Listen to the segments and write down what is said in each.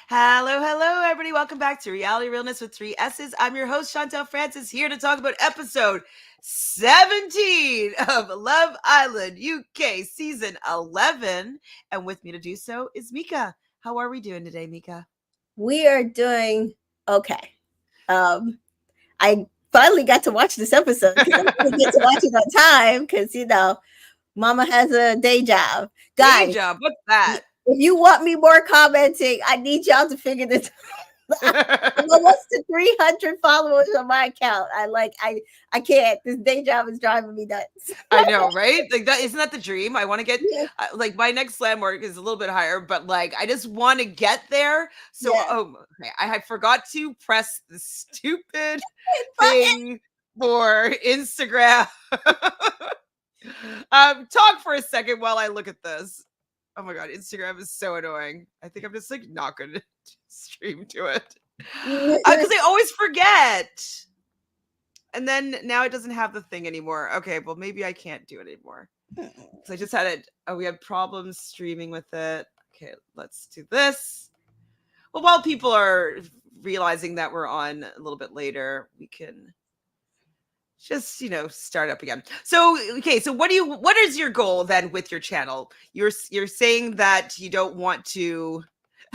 Hello, hello, everybody. Welcome back to Reality Realness with three S's. I'm your host, Chantele Francis, here to talk about episode 17 of Love Island UK season 11. And with me to do so is Mika. How are we doing today, Mika? We are doing okay. I finally got to watch this episode because I didn't get to watch it on time because Mama has a day job. Day Guys, job. What's that? if you want me more commenting, I need y'all to figure this. I'm almost to 300 followers on my account. I can't. This day job is driving me nuts. I know, right? Like that isn't that the dream? I want to get Yeah. like my next landmark is a little bit higher, but like I just want to get there. So Yeah. okay, I had forgot to press the stupid Button. thing for Instagram. Talk for a second while I look at this. Oh my god, Instagram is so annoying. I think I'm just like not gonna stream to it because I always forget. And then now it doesn't have the thing anymore. Okay, well maybe I can't do it anymore. So I just had it. Oh, we had problems streaming with it. Okay, let's do this. Well, while people are realizing that we're on a little bit later, we can just start up again. So okay, so what is your goal then with your channel? You're saying that you don't want to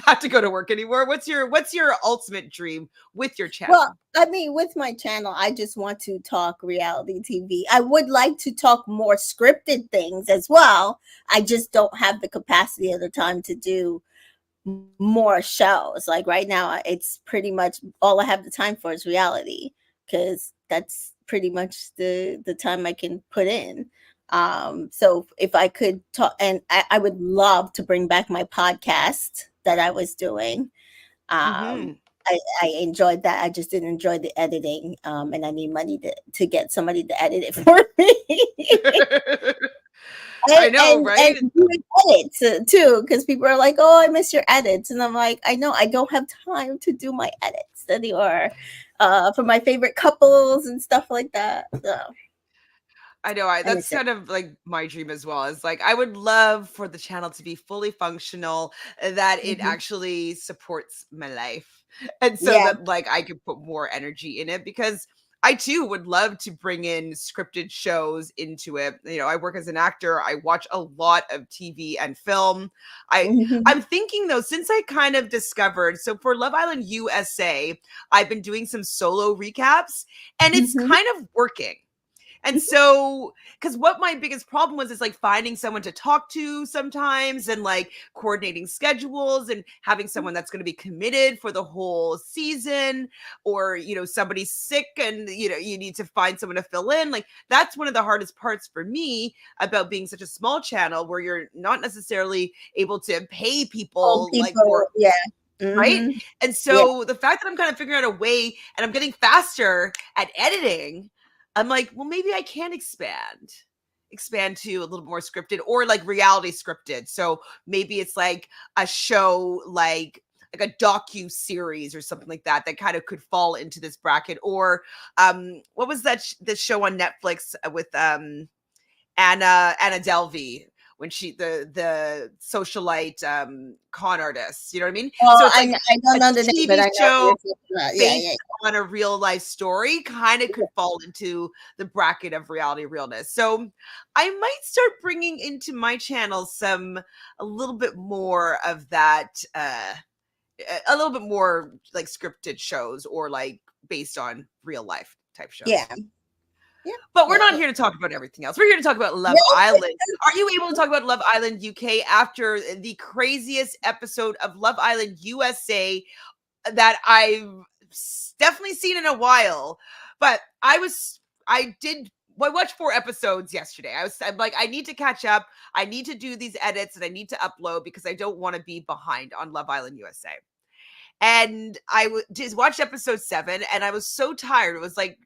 have to go to work anymore. What's your ultimate dream with your channel? Well, I mean, with my channel, I just want to talk reality TV. I would like to talk more scripted things as well. I just don't have the capacity or the time to do more shows. Like right now, it's pretty much all I have the time for is reality because that's pretty much the time I can put in. So if I could talk, and I would love to bring back my podcast that I was doing. Mm-hmm. I enjoyed that. I just didn't enjoy the editing, and I need money to get somebody to edit it for me. I know, right? And doing edits too, because people are like, "Oh, I miss your edits," and I'm like, "I know, I don't have time to do my edits anymore for my favorite couples and stuff like that." So I know. I That's miss it. kind of like my dream as well. Is like I would love for the channel to be fully functional, that it Mhm. actually supports my life, and so Yeah. that like I could put more energy in it because I too would love to bring in scripted shows into it. I work as an actor. I watch a lot of TV and film. I Mhm. I'm thinking though, since I kind of discovered, so for Love Island USA, I've been doing some solo recaps, and it's Mhm. kind of working. And so, because what my biggest problem was is like finding someone to talk to sometimes and like coordinating schedules and having someone that's going to be committed for the whole season, or, somebody's sick and, you need to find someone to fill in. Like, that's one of the hardest parts for me about being such a small channel where you're not necessarily able to pay Old people like people. for, Yeah. right? Mhm. And Yeah. so the fact that I'm kind of figuring out a way and I'm getting faster at editing, I'm like, well, maybe I can expand to a little more scripted or like reality scripted. So maybe it's like a show like a docu series or something like that kind of could fall into this bracket. Or what was that this show on Netflix with Anna Delvey, when she the socialite con artist, you know what I mean? So Oh, it's like I a don't know the name, but TV I know who show you're talking about. Yeah, based yeah, on a real life story kind of yeah. could fall into the bracket of reality realness. So I might start bringing into my channel a little bit more of that, a little bit more like scripted shows or like based on real life type Yeah. shows. Yeah. But we're Yeah. not here to talk about everything else. We're here to talk about Love Yeah. Island. Are you able to talk about Love Island UK after the craziest episode of Love Island USA that I've definitely seen in a while? But I watched 4 episodes yesterday. I'm like, I need to catch up. I need to do these edits and I need to upload because I don't want to be behind on Love Island USA. And just watched episode 7 and I was so tired. It was like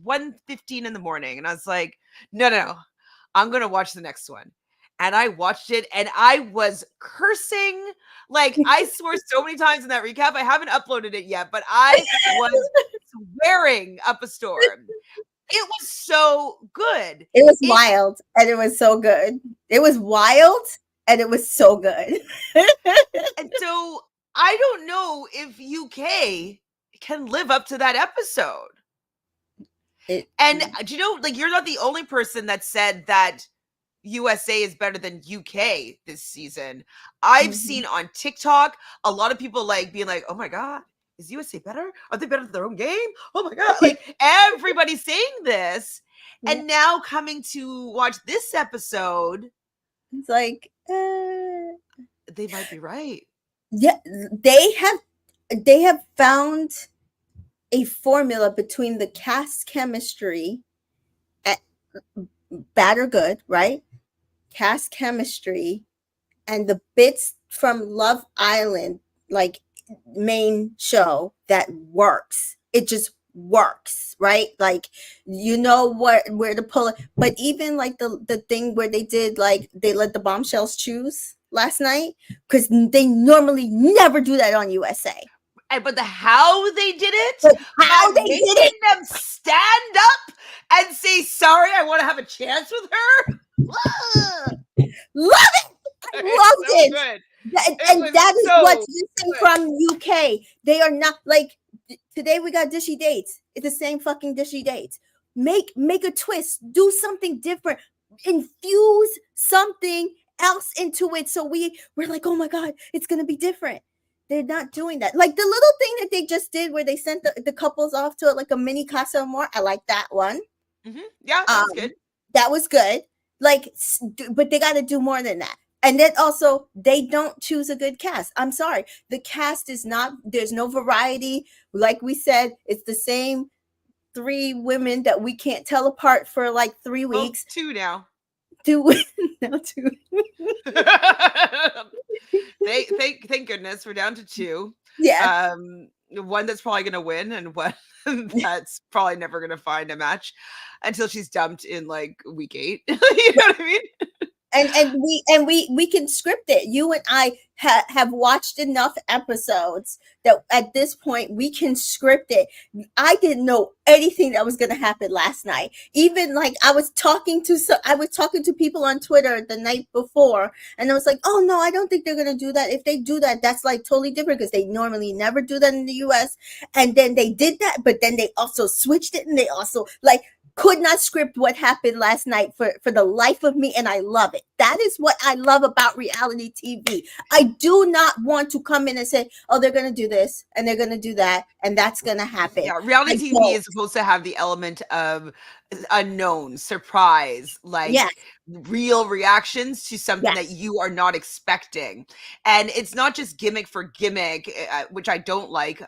1:15 in the morning. And I was like, no, I'm going to watch the next one. And I watched it and I was cursing. Like I swore so many times in that recap. I haven't uploaded it yet, but I was swearing up a storm. It was so good. It was It wild and it was so good. It was wild and it was so good. And so I I don't know if UK can live up to that episode. And do you know, like, you're not the only person that said that USA is better than UK this season. I've seen on TikTok a lot of people like being like, "Oh my god, is USA better? Are they better at their own game? Oh my god!" Like everybody's saying this, and now coming to watch this episode, it's like they might be right. Yeah, they have found a formula between the cast chemistry, bad or good, right? Cast chemistry and the bits from Love Island, like main show, that works. It just works, right? Like, you know what, where to pull it. But even like the thing where they did, like, they let the bombshells choose last night, because they normally never do that on USA. But how they did it, but how they did it, them stand up and say, "Sorry, I want to have a chance with her." Love it. I loved so it. Good. And that is what's missing from UK. They are not like, today we got dishy dates. It's the same fucking dishy dates. Make a twist. Do something different. Infuse something else into it. So we're like, oh my god, it's gonna be different. They're not doing that. Like the little thing that they just did where they sent the couples off to like a mini Casa Amor. I like that one. Yeah, that was good. That was good. Like, but they got to do more than that. And then also, they don't choose a good cast. I'm sorry. The cast is not, there's no variety. Like we said, it's the same 3 women that we can't tell apart for like 3 weeks. 2 now. 2 now, 2. Thank goodness we're down to 2. Yeah. One that's probably going to win, and one that's probably never going to find a match until she's dumped in like week 8. You know what I mean? And we can script it. You and I have watched enough episodes that at this point we can script it. I didn't know anything that was going to happen last night. Even like I was talking to people on Twitter the night before, and I was like, "Oh no, I don't think they're going to do that. If they do that, that's like totally different, because they normally never do that in the US." And then they did that, but then they also switched it, and they also like could not script what happened last night for the life of me, and I love it. That is what I love about reality TV. I do not want to come in and say, "Oh, they're going to do this and they're going to do that and that's going to happen." Yeah, reality TV is supposed to have the element of unknown, surprise, like real reactions to something that you are not expecting. And it's not just gimmick for gimmick, which I don't like,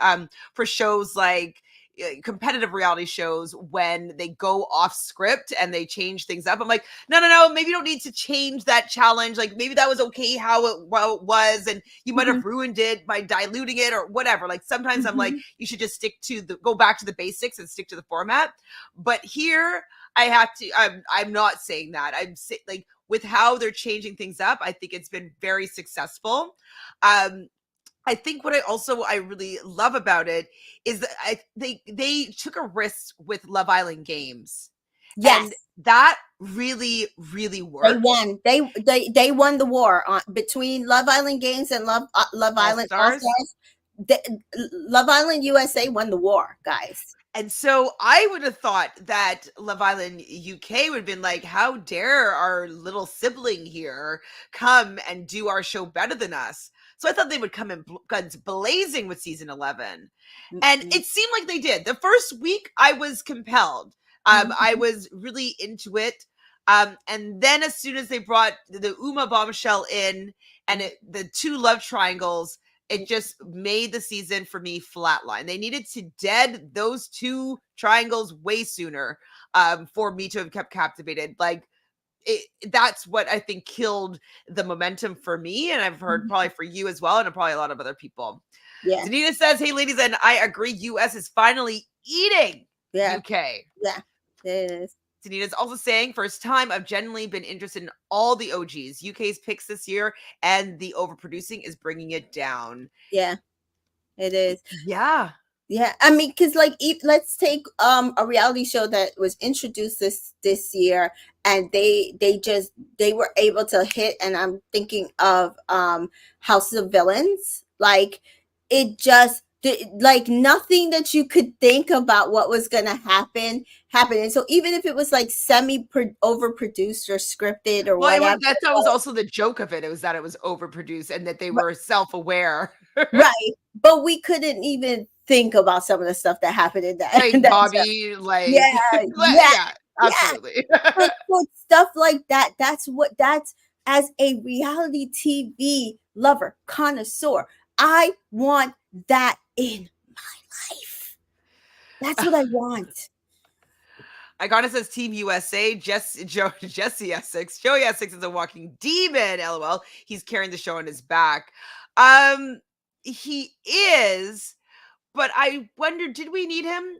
for shows like competitive reality shows when they go off script and they change things up. I'm like, no, maybe you don't need to change that challenge. Like maybe that was okay how it was, and you might have ruined it by diluting it or whatever. Like sometimes I'm like, you should just go back to the basics and stick to the format. But here I have to, I'm not saying that. I'm saying, like, with how they're changing things up, I think it's been very successful. I think what I really love about it is that they took a risk with Love Island games. Yes. And that really, really worked. They won. They won the war between Love Island Games and Love Island All-Stars. Love Island USA won the war, guys. And so I would have thought that Love Island UK would have been like, how dare our little sibling here come and do our show better than us? So I thought they would come in guns blazing with season 11. And it seemed like they did. The first week, I was compelled. I was really into it. And then as soon as they brought the Uma bombshell in and the 2 love triangles, it just made the season for me flatline. They needed to dead those 2 triangles way sooner for me to have kept captivated. Like, that's what I think killed the momentum for me, and I've heard probably for you as well, and probably a lot of other people. Yeah. Danita says, "Hey, ladies, and I agree. US is finally eating UK." Yeah, it is. Danita's also saying, "First time I've genuinely been interested in all the OGs. UK's picks this year, and the overproducing is bringing it down." Yeah, it is. Yeah. Yeah, I mean, because like, let's take a reality show that was introduced this year, and they were able to hit. And I'm thinking of House of Villains. Like, it just like nothing that you could think about what was going to happen happened. And so even if it was like semi overproduced or scripted or Well, whatever, that was also the joke of it. It was that it was overproduced and that they were self-aware. right, but we couldn't even think about some of the stuff that happened in that Like that show. Bobby, Yeah, like, yeah, yeah, yeah. absolutely. So stuff like that. That's as a reality TV lover, connoisseur. I want that in my life. That's what I want. Icona says Team USA, Jesse Essex. Joey Essex is a walking demon, lol. He's carrying the show on his back. He is, but I wonder, did we need him?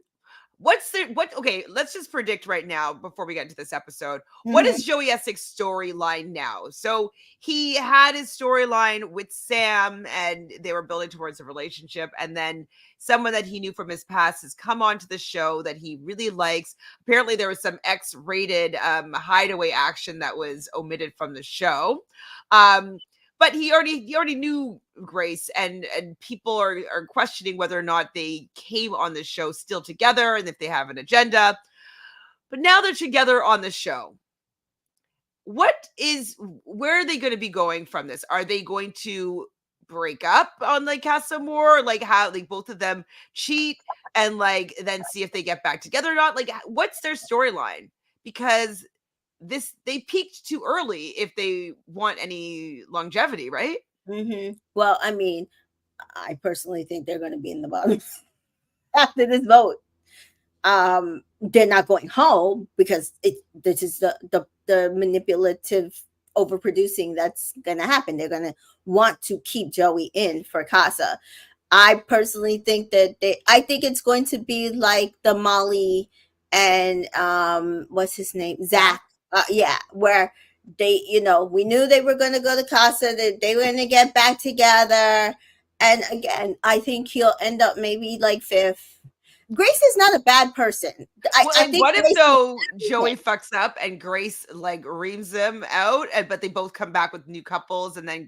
Okay, let's just predict right now before we get into this episode. What Mhm. is Joey Essex's storyline now? So he had his storyline with Sam and they were building towards a relationship. And then someone that he knew from his past has come onto the show that he really likes. Apparently there was some X-rated hideaway action that was omitted from the show. But he already knew Grace, and people are questioning whether or not they came on the show still together and if they have an agenda. But now they're together on the show. Where are they going to be going from this? Are they going to break up on like Casa More? Like how like both of them cheat and like then see if they get back together or not? Like what's their storyline? Because they peaked too early if they want any longevity, right? Well, I mean, I personally think they're going to be in the bottom after this vote. They're not going home because this is the manipulative overproducing that's going to happen. They're going to want to keep Joey in for Casa. I personally think that I think it's going to be like the Molly and what's his name, Zach. Yeah, where we knew they were going to go to Casa, that they were going to get back together, and again, I think he'll end up maybe like fifth. Grace is not a bad person. I think what if Grace though Joey fucks up and Grace like reams them out, but they both come back with new couples, and then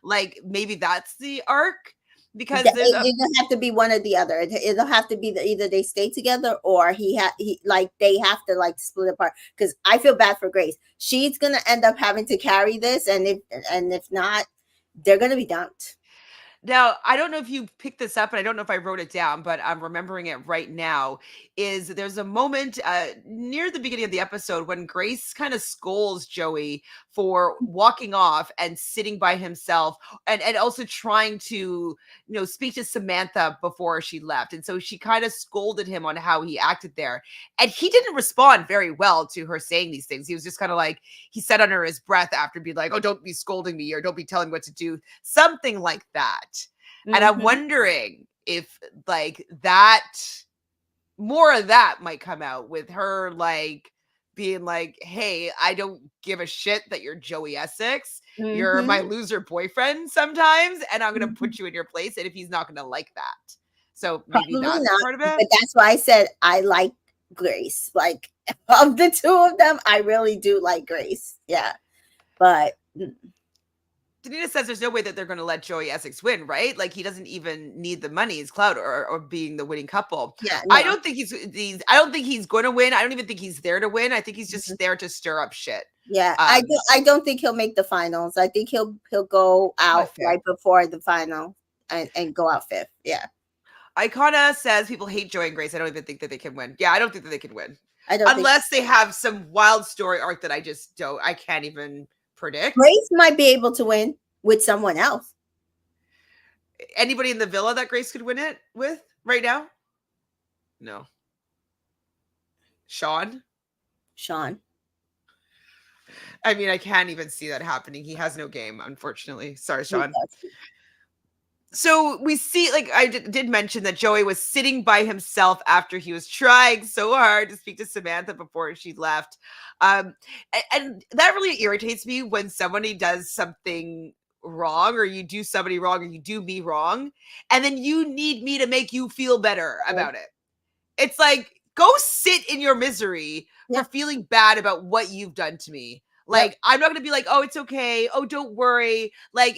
like maybe that's the arc because there's it'll have to be one or the other. It'll have to be either they stay together or he like they have to like split apart. Because I feel bad for Grace. She's gonna end up having to carry this, and if not, they're gonna be dumped. Now, I don't know if you picked this up, and I don't know if I wrote it down, but I'm remembering it right now. There's a moment near the beginning of the episode when Grace kind of scolds Joey for walking off and sitting by himself, and also trying to speak to Samantha before she left, and so she kind of scolded him on how he acted there, and he didn't respond very well to her saying these things. He was just kind of like he said under his breath after being like, "Oh, don't be scolding me," or "Don't be telling me what to do," something like that. And I'm wondering if like that more of that might come out with her like being like, "Hey, I don't give a shit that you're Joey Essex. You're my loser boyfriend sometimes, and I'm going to put you in your place." And if he's not going to like that. So maybe Probably that's not, part of it. but that's why I said I like Grace. Like of the two of them, I really do like Grace. Yeah. But Danita says there's no way that they're going to let Joey Essex win, right? Like he doesn't even need the money, his clout, or being the winning couple. yeah, I no. don't think I don't think he's going to win. I don't even think he's there to win. I think he's just there to stir up shit. Yeah, I don't think he'll make the finals. I think he'll go out right before the final and go out fifth. Yeah. Icona says people hate Joey and Grace. I don't even think that they can win. Yeah, I don't think that they can win. I don't unless they have some wild story arc that I can't even predict. Grace might be able to win with someone else. Anybody in the villa that Grace could win it with right now? No. Sean. I mean, I can't even see that happening. He has no game, unfortunately. Sorry, Sean. So we see, like I did mention that Joey was sitting by himself after he was trying so hard to speak to Samantha before she left. And that really irritates me when somebody does something wrong, or you do somebody wrong, or you do me wrong, and then you need me to make you feel better about it. It's like, go sit in your misery for feeling bad about what you've done to me. Like, I'm not going to be like, oh, it's okay. Oh, don't worry. Like,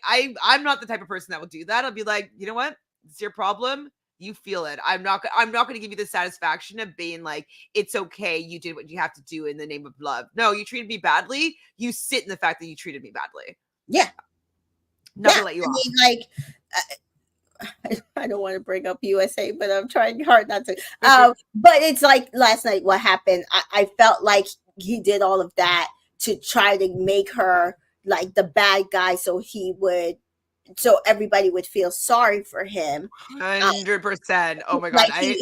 I'm not the type of person that will do that. I'll be like, you know what? It's your problem. You feel it. I'm not going to give you the satisfaction of being like, it's okay. You did what you have to do in the name of love. No, you treated me badly. You sit in the fact that you treated me badly. Yeah. Not to let you off. Mean, like, I don't want to bring up USA, but I'm trying hard not to. But it's like last night, what happened? I felt like he did all of that to try to make her like the bad guy, so everybody would feel sorry for him. 100%. Oh my God. Like I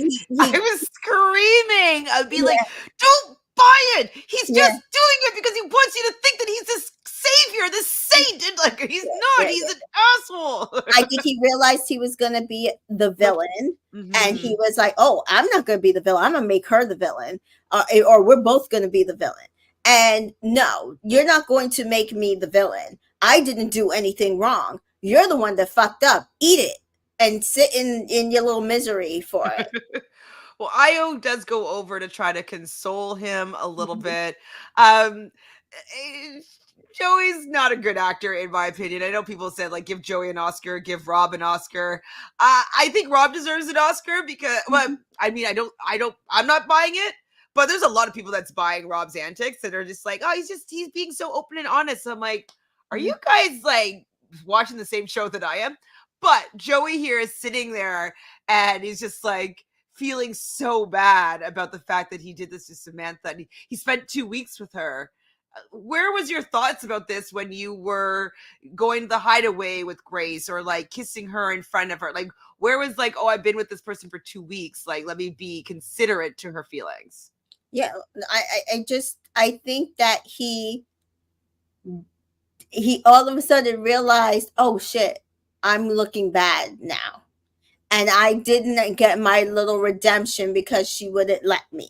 was screaming. I'd be like, don't buy it. He's just doing it because he wants you to think that he's this savior, this saint. And like, he's not. He's an asshole. I think he realized he was going to be the villain. And he was like, oh, I'm not going to be the villain. I'm going to make her the villain. Or we're both going to be the villain. And no, you're not going to make me the villain. I didn't do anything wrong. You're the one that fucked up. Eat it and sit in your little misery for it. Well, Io does go over to try to console him a little bit. Joey's not a good actor, in my opinion. I know people said, like, give Joey an Oscar, give Rob an Oscar. I think Rob deserves an Oscar because, well, I mean, I'm not buying it, but there's a lot of people that's buying Rob's antics that are just like, oh, he's being so open and honest. I'm like, are you guys, like, watching the same show that I am? But Joey here is sitting there and he's just like feeling so bad about the fact that he did this to Samantha. And he spent 2 weeks with her. Where was your thoughts about this when you were going to the hideaway with Grace or like kissing her in front of her? Like, where was like, oh, I've been with this person for 2 weeks. Like, let me be considerate to her feelings. Yeah. I think that he all of a sudden realized, oh shit, I'm looking bad now. And I didn't get my little redemption because she wouldn't let me.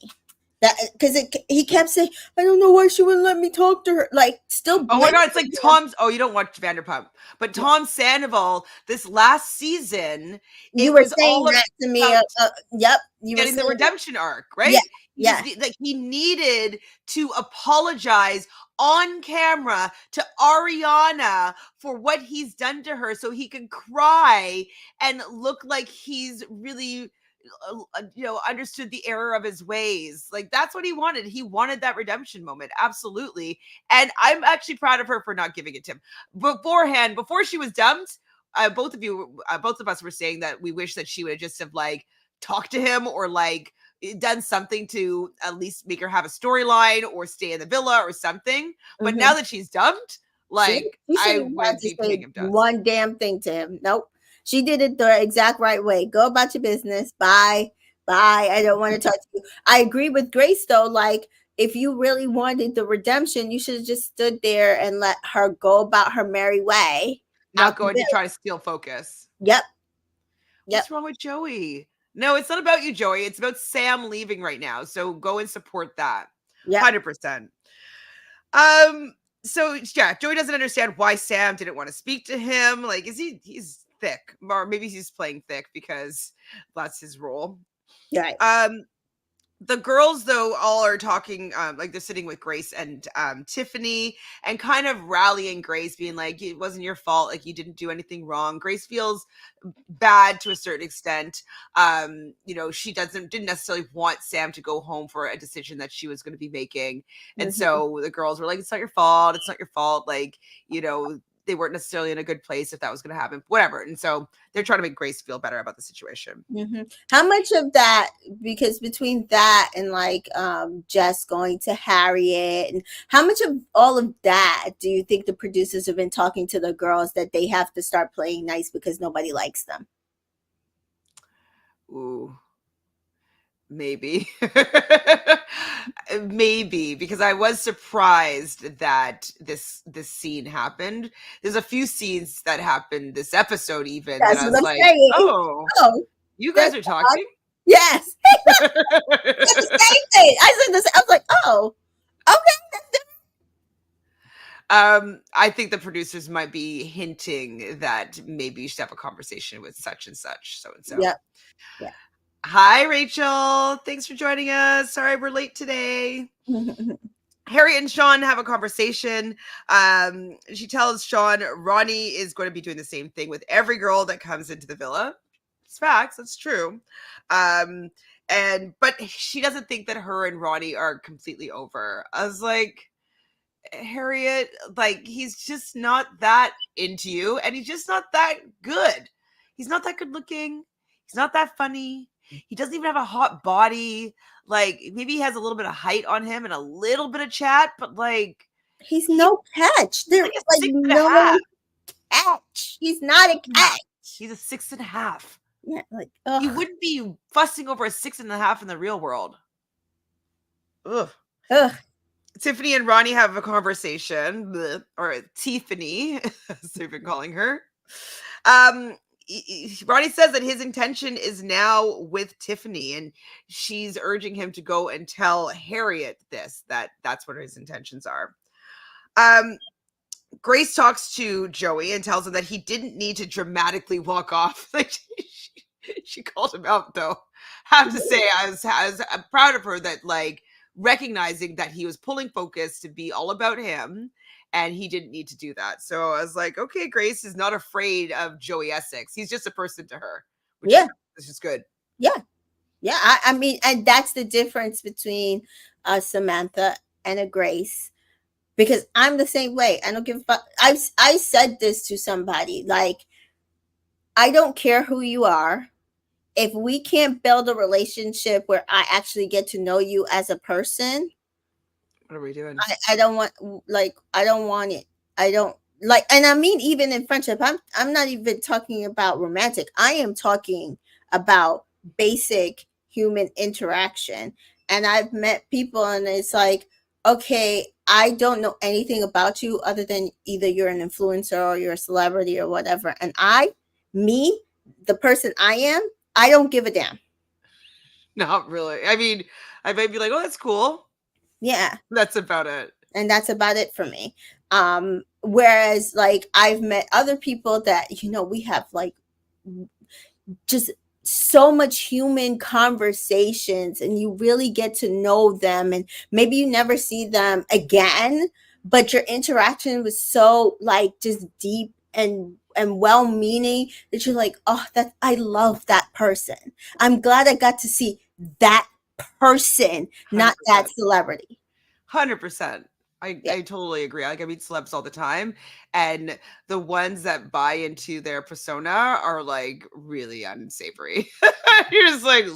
That because he kept saying, I don't know why she wouldn't let me talk to her. Like, still. Oh my God, it's like Tom's. Oh, you don't watch Vanderpump, but Tom Sandoval this last season. You were saying that to me. Yep, you getting the redemption arc, right? Yeah. Like he needed to apologize on camera to Ariana for what he's done to her, so he can cry and look like he's really understood the error of his ways. Like, that's what he wanted. He wanted that redemption moment. Absolutely. And I'm actually proud of her for not giving it to him beforehand. Before she was dumped, both of us were saying that we wish that she would just have like talked to him or like done something to at least make her have a storyline or stay in the villa or something. But now that she's dumped, like, I would be paying him dust. One damn thing to him. Nope. She did it the exact right way. Go about your business. Bye. I don't want to talk to you. I agree with Grace, though. Like, if you really wanted the redemption, you should have just stood there and let her go about her merry way. Not going to try to steal focus. Yep. What's wrong with Joey? No, it's not about you, Joey. It's about Sam leaving right now. So go and support that. Yeah. 100%. So yeah, Joey doesn't understand why Sam didn't want to speak to him. Like, he's thick, or maybe he's playing thick because that's his role. Right. The girls, though, all are talking, like they're sitting with Grace and Tiffany and kind of rallying Grace, being like, it wasn't your fault. Like, you didn't do anything wrong. Grace feels bad to a certain extent. She didn't necessarily want Sam to go home for a decision that she was going to be making. And so the girls were like, it's not your fault. It's not your fault. Like, they weren't necessarily in a good place if that was going to happen, whatever. And so they're trying to make Grace feel better about the situation. How much of that, because between that and like Jess going to Harriet, and how much of all of that do you think the producers have been talking to the girls that they have to start playing nice because nobody likes them? Ooh. Maybe. Maybe, because I was surprised that this scene happened. There's a few scenes that happened this episode even that I was like, oh, you guys are talking? Yes. Same thing. I said this. I was like, oh, okay. I think the producers might be hinting that maybe you should have a conversation with such and such, so and so. Yeah. Hi, Rachel. Thanks for joining us. Sorry we're late today. Harriet and Sean have a conversation. She tells Sean Ronnie is going to be doing the same thing with every girl that comes into the villa. It's facts. That's true. But she doesn't think that her and Ronnie are completely over. I was like, Harriet, like, he's just not that into you, and he's just not that good. He's not that good looking. He's not that funny. He doesn't even have a hot body. Like, maybe he has a little bit of height on him and a little bit of chat, but like, He's no catch. There's like a like 6.5. no catch. He's not a catch. He's a 6.5. Yeah, like He wouldn't be fussing over a 6.5 in the real world. Ugh. Tiffany and Ronnie have a conversation, or Tiffany, as they've been calling her. Ronnie says that his intention is now with Tiffany, and she's urging him to go and tell Harriet that's what his intentions are. Grace talks to Joey and tells him that he didn't need to dramatically walk off. Like, she called him out, though. Have to say, I'm proud of her that, like, recognizing that he was pulling focus to be all about him, and he didn't need to do that. So I was like, okay, Grace is not afraid of Joey Essex. He's just a person to her. Which is good. Yeah. I mean, and that's the difference between Samantha and a Grace, because I'm the same way. I don't give a fuck. I said this to somebody, like, I don't care who you are. If we can't build a relationship where I actually get to know you as a person, what are we doing? I don't want, like, I don't want it. I don't like, and I mean, even in friendship, I'm not even talking about romantic. I am talking about basic human interaction. And I've met people, and it's like, okay, I don't know anything about you other than either you're an influencer or you're a celebrity or whatever. And the person I am, I don't give a damn. Not really. I mean, I might be like, oh, that's cool. Yeah. That's about it. And that's about it for me. Whereas, like, I've met other people that, we have, like, just so much human conversations, and you really get to know them, and maybe you never see them again, but your interaction was so, like, just deep and well-meaning that you're like, oh, I love that person. I'm glad I got to see that person, 100%. Not that celebrity. 100%. I totally agree. Like, I meet celebs all the time, and the ones that buy into their persona are, like, really unsavory. You're just like,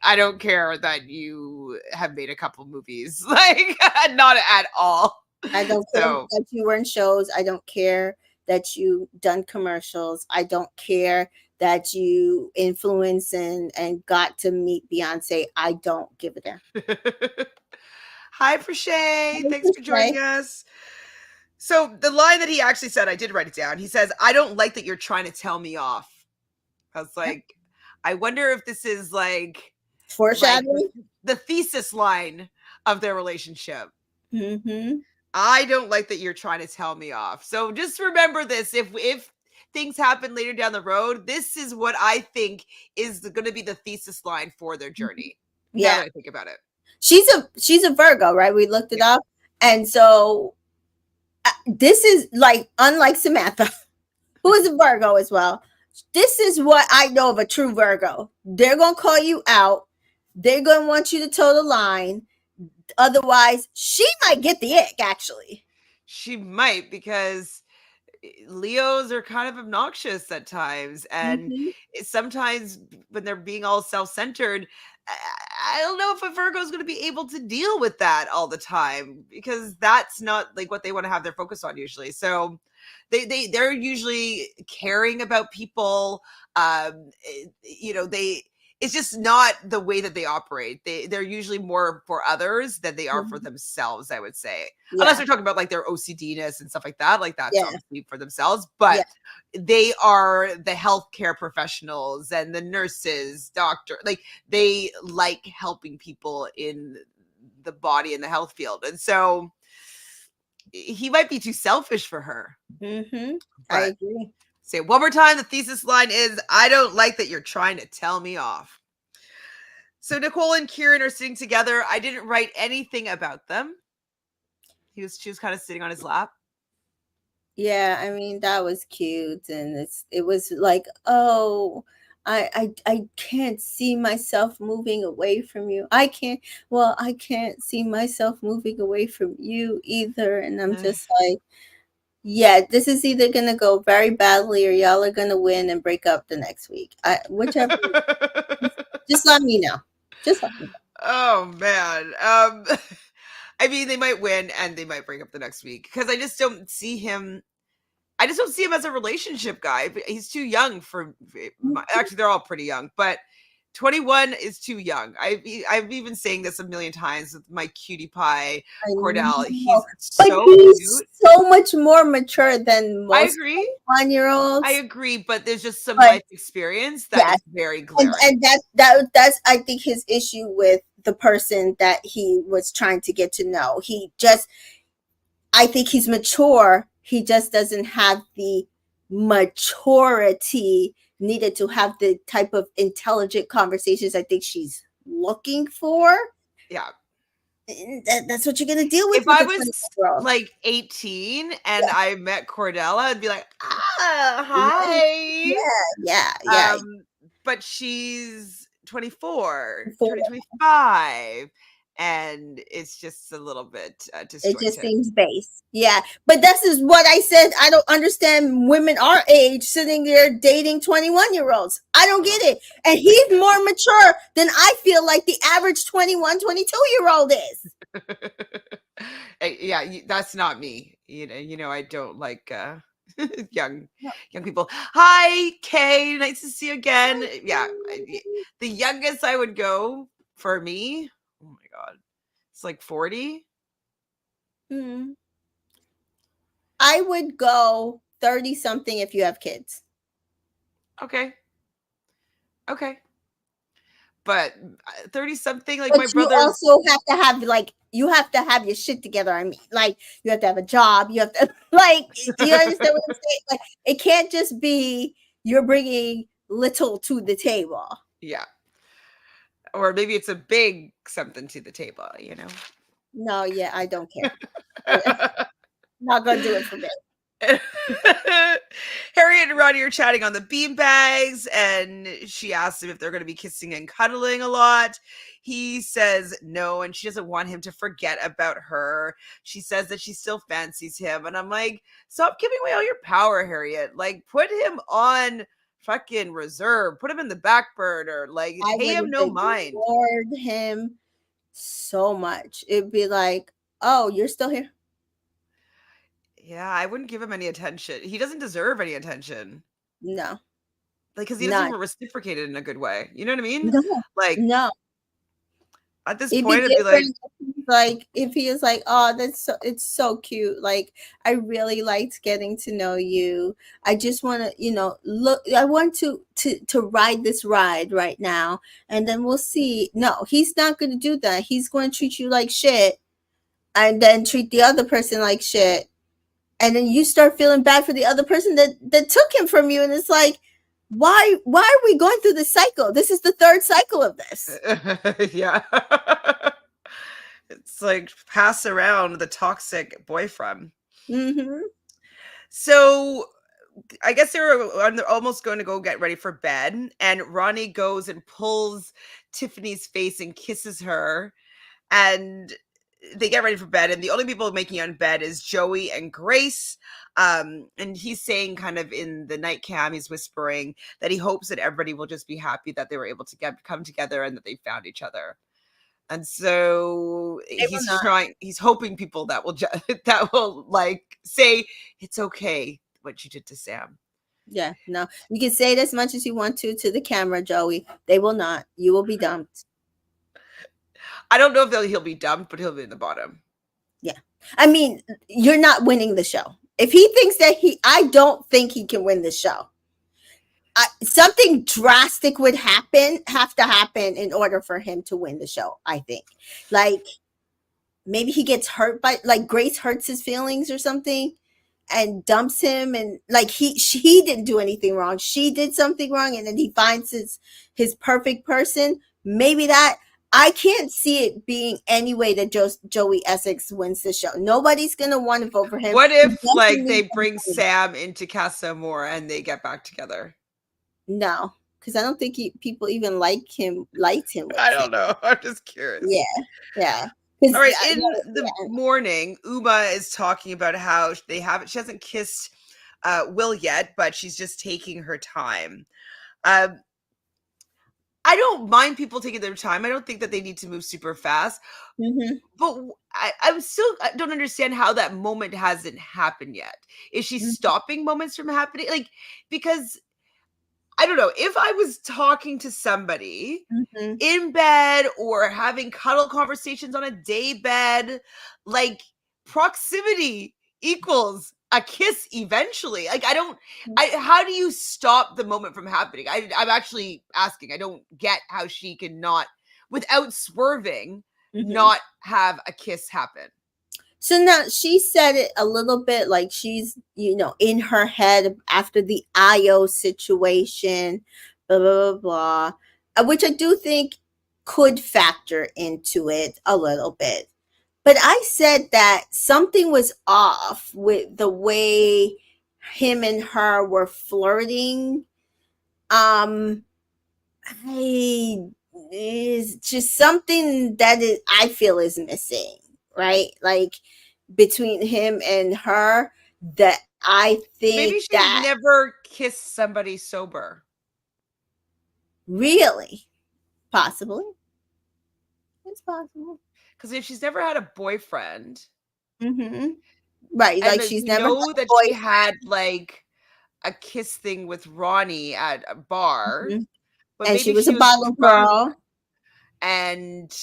I don't care that you have made a couple movies. Like, not at all. I don't care that you were in shows. I don't care that you done commercials. I don't care that you influence and got to meet Beyonce. I don't give a damn. Hi, Prishay. Thanks for joining us. So the line that he actually said, I did write it down. He says, I don't like that you're trying to tell me off. I was like, I wonder if this is like foreshadowing, like the thesis line of their relationship. Mm-hmm. I don't like that you're trying to tell me off. So just remember this. If things happen later down the road, this is what I think is going to be the thesis line for their journey. Yeah. Now that I think about it. She's a Virgo, right? We looked it up. And so this is, like, unlike Samantha, who is a Virgo as well. This is what I know of a true Virgo. They're going to call you out. They're going to want you to toe the line. Otherwise, she might get the ick, actually. She might, because Leos are kind of obnoxious at times. And sometimes when they're being all self-centered, I don't know if a Virgo is going to be able to deal with that all the time, because that's not, like, what they want to have their focus on usually. So they're usually caring about people. It's just not the way that they operate. They're usually more for others than they are for themselves, I would say. Yeah. Unless they're talking about, like, their OCD-ness and stuff like that. Like, that's obviously for themselves. But they are the healthcare professionals and the nurses, doctor. Like, they like helping people in the body and the health field. And so he might be too selfish for her. I agree. Say it one more time. The thesis line is, I don't like that you're trying to tell me off. So Nicole and Kieran are sitting together. I didn't write anything about them. She was kind of sitting on his lap. Yeah, I mean that was cute, and it was like, oh, I can't see myself moving away from you. I can't see myself moving away from you either. And I'm just like, yeah, this is either gonna go very badly or y'all are gonna win and break up the next week. Whichever, just let me know. Just let me know. Oh man. I mean, they might win and they might break up the next week because I just don't see him. I just don't see him as a relationship guy. He's too young for. Actually, they're all pretty young, but 21 is too young. I've even saying this a million times with my cutie pie Cordell. He's so cute. So much more mature than I most agree. 1-year-olds. I agree, but there's just some life experience that is very glaring. And that's I think his issue with the person that he was trying to get to know. I think he's mature. He just doesn't have the maturity needed to have the type of intelligent conversations I think she's looking for. Yeah. That's what you're going to deal with. If I was like 18 and I met Cordella, I'd be like, hi. Yeah. But she's 24, 25. And it's just a little bit disjointed. It just seems base. Yeah. But this is what I said. I don't understand women our age sitting there dating 21-year-olds. I don't get it. And he's more mature than I feel like the average 21, 22-year-old is. Yeah, that's not me. You know, I don't like young people. Hi, Kay. Nice to see you again. Yeah. The youngest I would go for me, oh my God, it's like 40. I would go 30 something if you have kids. Okay. But 30 something, like but my brother. You also have to have you have to have your shit together. I mean, like you have to have a job. You have to do you understand what I'm saying? Like it can't just be you're bringing little to the table. Yeah. Or maybe it's a big something to the table, you know? No, yeah, I don't care. Not gonna do it for me. Harriet and Ronnie are chatting on the beanbags, and she asks him if they're going to be kissing and cuddling a lot. He says no, and she doesn't want him to forget about her. She says that she still fancies him, and I'm like, stop giving away all your power, Harriet. Like, put him on fucking reserve. Put him in the back burner. Like, pay him no mind. Ignored him so much. It'd be like, oh, you're still here? Yeah, I wouldn't give him any attention. He doesn't deserve any attention. No. Like, because he doesn't even reciprocate it in a good way. You know what I mean? No. Like, no. At this point, it'd be like if he is like, oh, it's so cute. Like, I really liked getting to know you. I just want to, look. I want to ride this ride right now, and then we'll see. No, he's not going to do that. He's going to treat you like shit, and then treat the other person like shit, and then you start feeling bad for the other person that took him from you, and it's like, why are we going through this cycle? This is the third cycle of this. Yeah. It's like pass around the toxic boyfriend. Mm-hmm. So I guess they're almost going to go get ready for bed, and Ronnie goes and pulls Tiffany's face and kisses her, and they get ready for bed, and the only people making on bed is Joey and Grace. And he's saying kind of in the night cam, he's whispering that he hopes that everybody will just be happy that they were able to come together and that they found each other. And so he's hoping people that will like say it's okay what you did to Sam. Yeah, no, you can say it as much as you want to the camera, Joey. They will not. You will be dumped. I don't know if he'll be dumped, but he'll be in the bottom. Yeah. I mean, you're not winning the show. If he thinks that I don't think he can win the show. Something drastic would have to happen in order for him to win the show, I think. Like, maybe he gets hurt by, like, Grace hurts his feelings or something and dumps him, and like she didn't do anything wrong. She did something wrong, and then he finds his perfect person. maybe that. I can't see it being any way that Joey Essex wins the show. Nobody's gonna want to vote for him. What He if like definitely they bring Sam into Casa More and they get back together? no, because I don't think people even liked him with I Sam. don't know. I'm just curious. Yeah. All right. In the morning, Uma is talking about how she hasn't kissed Will yet, but she's just taking her time. Um, I don't mind people taking their time. I don't think that they need to move super fast. Mm-hmm. But I don't understand how that moment hasn't happened yet. Is she Mm-hmm. stopping moments from happening? Like, because I don't know, if I was talking to somebody Mm-hmm. in bed or having cuddle conversations on a day bed, like proximity equals a kiss eventually. Like how do you stop the moment from happening? I'm actually asking. I don't get how she can not, without swerving, Mm-hmm. not have a kiss happen. So now she said it a little bit like she's, in her head after the IO situation, blah, blah, blah, blah, which I do think could factor into it a little bit. But I said that something was off with the way him and her were flirting. Is just something that I feel is missing, right? Like between him and her, that I Maybe think she's that never kissed somebody sober. really, possibly, it's possible. Because if she's never had a boyfriend, Mm-hmm. Right, and like that she's we never had know a that she had like a kiss thing with Ronnie at a bar, boyfriend, but and she maybe was she a was bottle drunk girl. and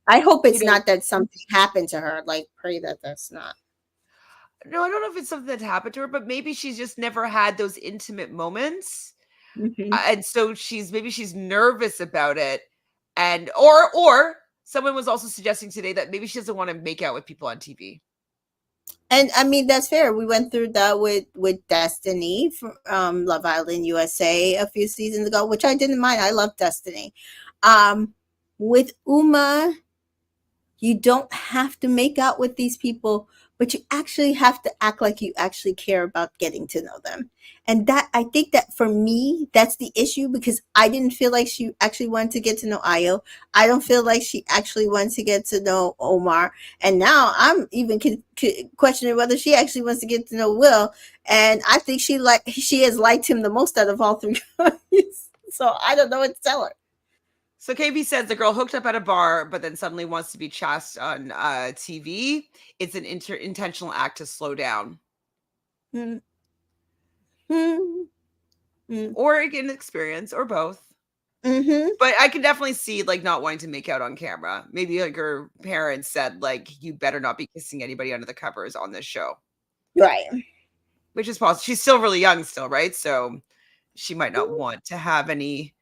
I hope you it's know not that something happened to her. Like, pray that that's not. no, I don't know if it's something that happened to her, but maybe she's just never had those intimate moments. Mm-hmm. And so she's nervous about it. And or someone was also suggesting today that maybe she doesn't want to make out with people on TV. And I mean that's fair. We went through that with Destiny from Love Island USA a few seasons ago, which I didn't mind. I love Destiny. Um, with Uma, you don't have to make out with these people, but you actually have to act like you actually care about getting to know them. And that, I think that for me, that's the issue, because I didn't feel like she actually wanted to get to know Ayo. I don't feel like she actually wants to get to know Omar. And now I'm even questioning whether she actually wants to get to know Will. And I think she has liked him the most out of all three guys. So I don't know what to tell her. So KB says the girl hooked up at a bar, but then suddenly wants to be chaste on TV. It's an intentional act to slow down. Mm. Mm. Or an experience, or both. Mm-hmm. But I can definitely see like not wanting to make out on camera. Maybe like her parents said like you better not be kissing anybody under the covers on this show. Right. Which is possible. She's still really young still, right? So she might not want to have any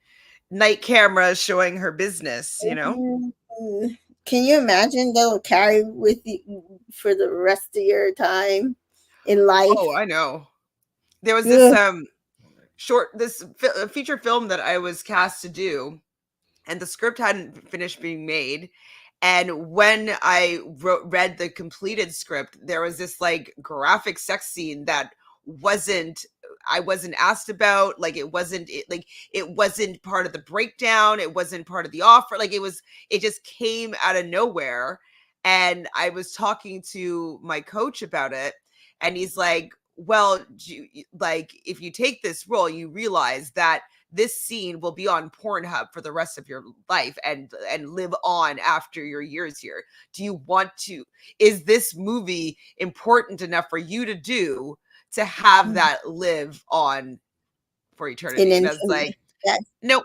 night cameras showing her business, Mm-hmm. Can you imagine they'll carry with you for the rest of your time in life? Oh, I know. There was this Ugh. feature film that I was cast to do, and the script hadn't finished being made. And when I read the completed script, there was this like graphic sex scene that I wasn't asked about. Like it wasn't part of the breakdown. It wasn't part of the offer. Like it just came out of nowhere. And I was talking to my coach about it, and he's like, well, like if you take this role, you realize that this scene will be on Pornhub for the rest of your life and live on after your years here. Do you want to, is this movie important enough for you to do to have that live on for eternity? And I was like, yes. nope.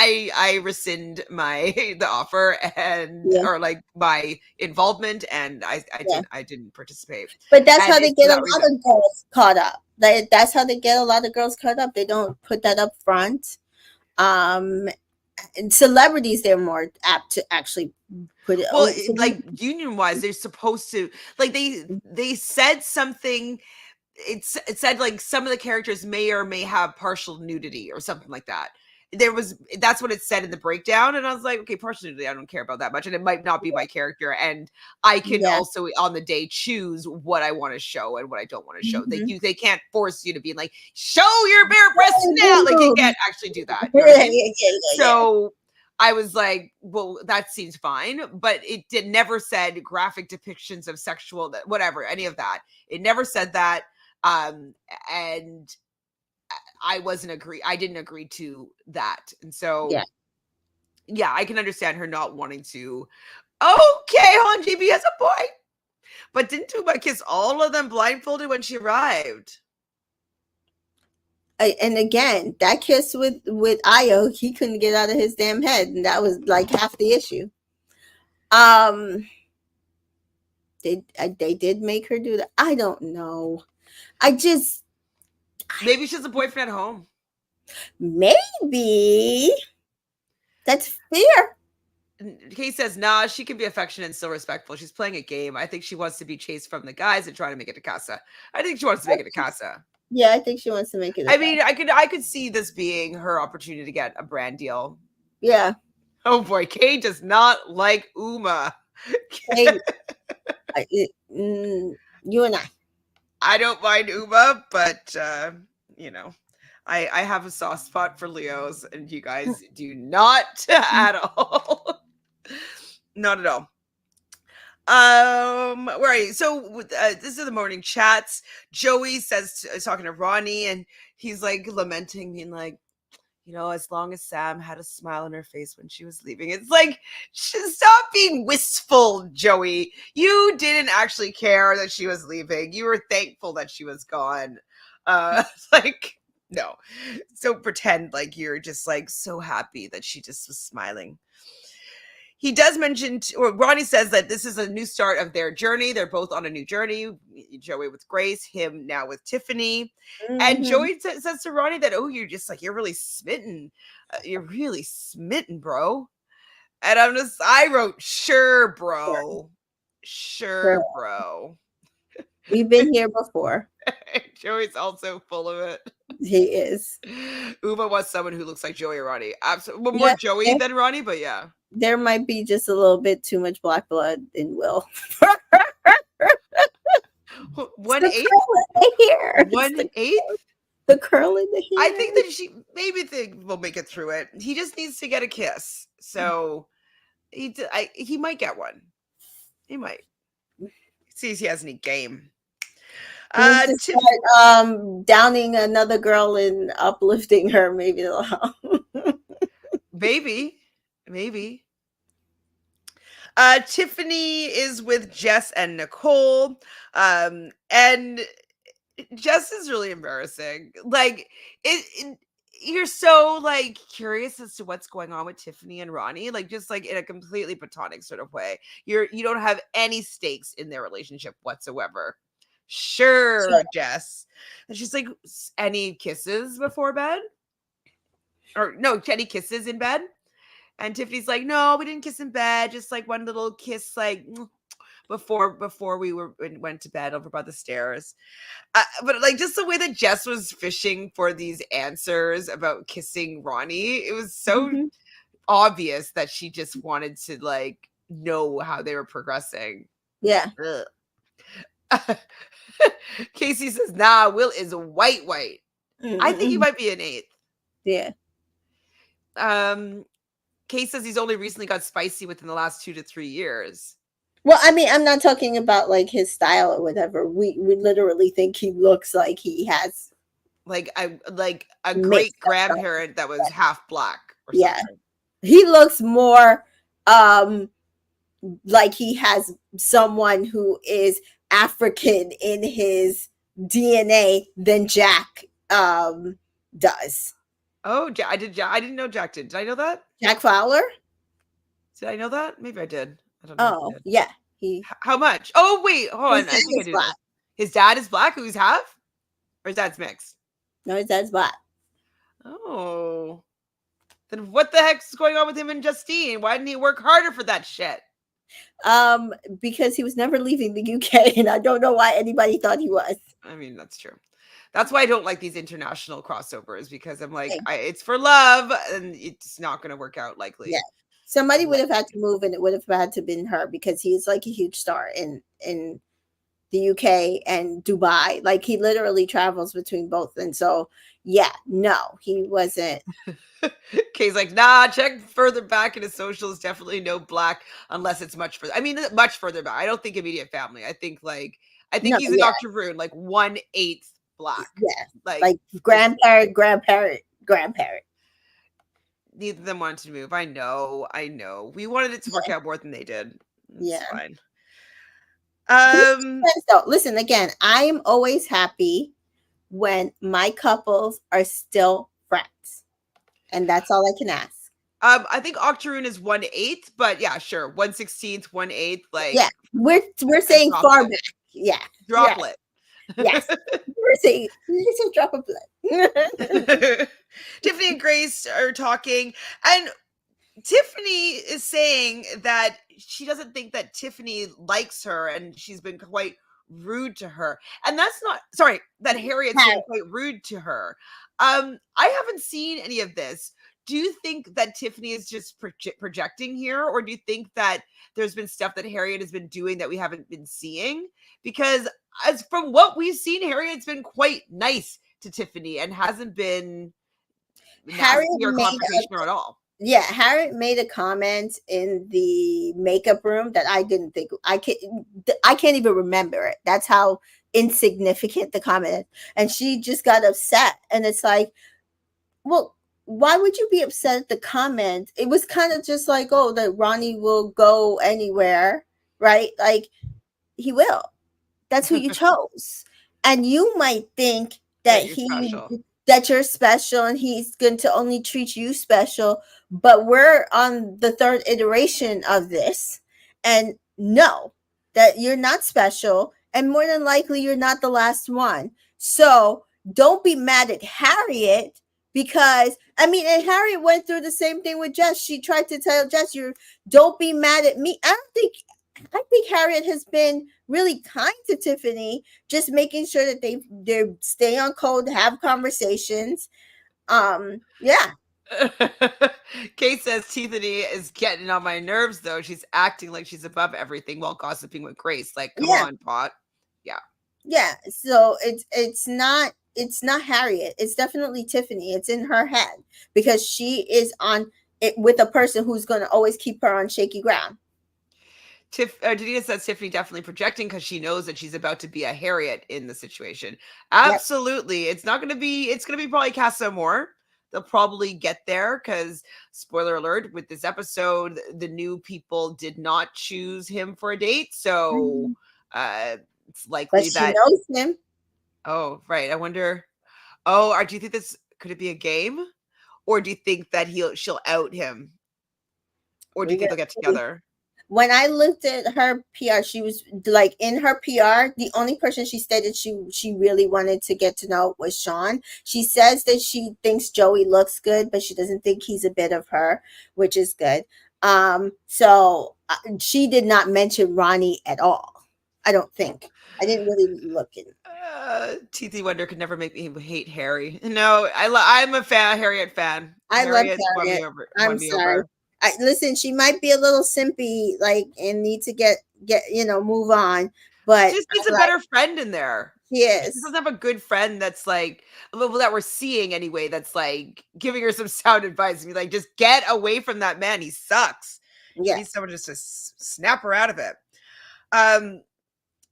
I rescind the offer and Yeah. or like my involvement, and I Yeah. didn't participate. But that's And how they it's for get a that lot reason. of girls caught up. That's how they get a lot of girls caught up. They don't put that up front. And celebrities, they're more apt to actually put it. Well, So like union wise, they're supposed to like they said something. It said like some of the characters may or may have partial nudity or something like that. that's what it said in the breakdown, and I was like, okay, personally I don't care about that much, and it might not be my character, and I can also on the day choose what I want to show and what I don't want to show. They can't force you to be like, show your bare breasts now, like you can't actually do that, you know what I mean? So I was like, well, that seems fine, but it never said graphic depictions of sexual, whatever, any of that. It never said that. And I didn't agree to that. And so, yeah, I can understand her not wanting to. Okay, Han GB has a point. But didn't Uma kiss all of them blindfolded when she arrived? And again, that kiss with Ayo, he couldn't get out of his damn head, and that was like half the issue. They did make her do that. I don't know. Maybe she has a boyfriend at home. Maybe that's fair. Kay says, nah, she can be affectionate and still respectful. She's playing a game. I think she wants to be chased from the guys and trying to make it to Casa. I think she wants to make it to Casa. Yeah, I think she wants to make it. I mean, I could see this being her opportunity to get a brand deal. Yeah. Oh boy, Kay does not like Uma. Hey, you and I don't mind Uma, but you know, I have a soft spot for Leos, and you guys do not at all. Not at all. Where are you? So this is the morning chats. Joey is talking to Ronnie, and he's like lamenting, being like, you know, as long as Sam had a smile on her face when she was leaving. It's like, stop being wistful, Joey. You didn't actually care that she was leaving. You were thankful that she was gone. Like, no. So pretend like you're just like so happy that she just was smiling. He does mention, or Ronnie says that this is a new start of their journey. They're both on a new journey. Joey with Grace, him now with Tiffany. And Joey says to Ronnie that, oh, you're really smitten. You're really smitten, bro. And I wrote, sure, bro. Sure, bro. We've been here before. Joey's also full of it. He is. Uma wants someone who looks like Joey or Ronnie. Absolutely. Well, more Joey than Ronnie, but yeah. There might be just a little bit too much black blood in Will. 1/8? 1/8? The curl in the hair. I think that will make it through it. He just needs to get a kiss. So he might get one. He might. See if he has any game. Downing another girl and uplifting her, maybe it'll help. Maybe. Tiffany is with Jess and Nicole. And Jess is really embarrassing. Like you're so like curious as to what's going on with Tiffany and Ronnie, like just like in a completely platonic sort of way. You don't have any stakes in their relationship whatsoever. Sure, Jess. And she's like, any kisses before bed? Or no, any kisses in bed? And Tiffany's like, no, we didn't kiss in bed. Just like one little kiss, like before we went to bed over by the stairs. But like just the way that Jess was fishing for these answers about kissing Ronnie, it was so obvious that she just wanted to like know how they were progressing. Yeah. Casey says, nah, Will is white. I think he might be an 8th. Yeah. Kay says he's only recently got spicy within the last 2 to 3 years. Well, I mean, I'm not talking about like his style or whatever. We literally think he looks like he has like a great grandparent that was half black or something. Yeah. He looks more like he has someone who is African in his DNA than Jack does. Oh, I didn't know Jack did. Did I know that? Jack Fowler? Did I know that? Maybe I did. I don't know. Oh, yeah. How much? Oh, wait. Hold on. I think I do. His dad is black? Who's half? Or his dad's mixed? No, his dad's black. Oh. Then what the heck's going on with him and Justine? Why didn't he work harder for that shit? Because he was never leaving the UK, and I don't know why anybody thought he was. I mean, that's true. That's why I don't like these international crossovers, because I'm like, Okay. it's for love, and it's not going to work out Yeah. likely. Somebody would have had to Likely. move, and it would have had to been her because he's like a huge star in the UK and Dubai. Like he literally travels between both. And so yeah, no, he wasn't. Kay's like, nah, check further back in his socials. Definitely no black unless it's much further. I mean, much further back. I don't think immediate family. I think No, he's an yeah, octoroon, like 1/8 black. yeah. Like, Like just grandparent. neither of them wanted to move. I know. We wanted it to work Yeah, out more than they did. It's yeah. fine. But it Um, depends though. Listen, again, I am always happy when my couples are still friends. And that's all I can ask. I think octoroon is 1/8, but yeah, sure, 1/16, 1/8. Yeah. Like, We're a saying far droplet, back. Yeah. Yeah. droplet. Yes. We're saying little drop of blood. Tiffany and Grace are talking, and Tiffany is saying that she doesn't think that Tiffany likes her, and she's been quite rude to her. And that's not, sorry, that Harriet's been quite rude to her. I haven't seen any of this. Do you think that Tiffany is just projecting here, or do you think that there's been stuff that Harriet has been doing that we haven't been seeing? Because as from what we've seen, Harriet's been quite nice to Tiffany and hasn't been Harriet nasty or made confrontational at all. Yeah, Harriet made a comment in the makeup room that I didn't think I can't even remember it. That's how insignificant the comment is. And she just got upset. And it's like, well, why would you be upset at the comment? It was kind of just like, oh, that Ronnie will go anywhere, right? Like he will. That's who you chose. And you might think That that you're special. you're special and he's going to only treat you special, but we're on the third iteration of this and no, that you're not special and more than likely you're not the last one. So don't be mad at Harriet because I mean, and Harriet went through the same thing with Jess. She tried to tell Jess, "You don't be mad at me." I think Harriet has been really kind to Tiffany, just making sure that they stay on code, have conversations. Yeah, Kate says Tiffany is getting on my nerves though. She's acting like she's above everything while gossiping with Grace. Like, come yeah, on, Pot. Yeah. yeah. So it's not Harriet. It's definitely Tiffany. It's in her head because she is on it with a person who's going to always keep her on shaky ground. Danita says Tiffany definitely projecting because she knows that she's about to be a Harriet in the situation. Yep. Absolutely. It's going to be probably Casa Moore. They'll probably get there because, spoiler alert, with this episode, the new people did not choose him for a date. So it's But likely she that. knows him. Oh, right. I wonder. Oh, do you think this could it be a game? Or do you think that she'll out him? Or do you We think got they'll get together? when I looked at her PR, she was like in her PR, the only person she stated she really wanted to get to know was Sean. She says that she thinks Joey looks good, but she doesn't think he's a bit of her, which is good. So she did not mention Ronnie at all. I don't think. I didn't really look at it. TT Wonder could never make me hate Harry. No, I'm a Harriet fan. I love Harriet won me Harriet. over. I'm Won me sorry. over. Listen, she might be a little simpy, like, and need to get move on. But She just needs I a like better friend in there. she She is. doesn't have a good friend that's like, well, that we're seeing anyway. That's like giving her some sound advice and be like, just get away from that man. He sucks. She Yeah. needs someone just to snap her out of it.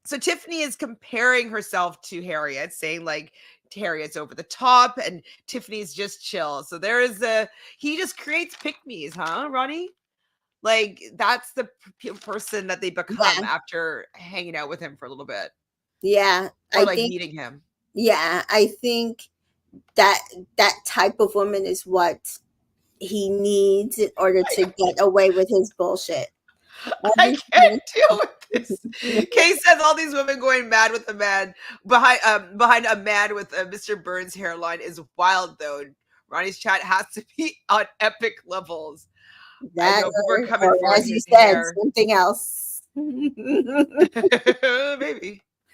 So Tiffany is comparing herself to Harriet, saying like Harriet's over the top and Tiffany's just chill. So he just creates pick-me's, huh, Ronnie? Like that's the person that they become Yeah. after hanging out with him for a little bit Yeah. or I like think meeting him. yeah, I think that that type of woman is what he needs in order to get away with his bullshit. I can't deal with this. Kay says all these women going mad with a man behind a man with a Mr. Burns hairline is wild though. Ronnie's chat has to be on epic levels. I That know people are coming for as you his said, hair. something else.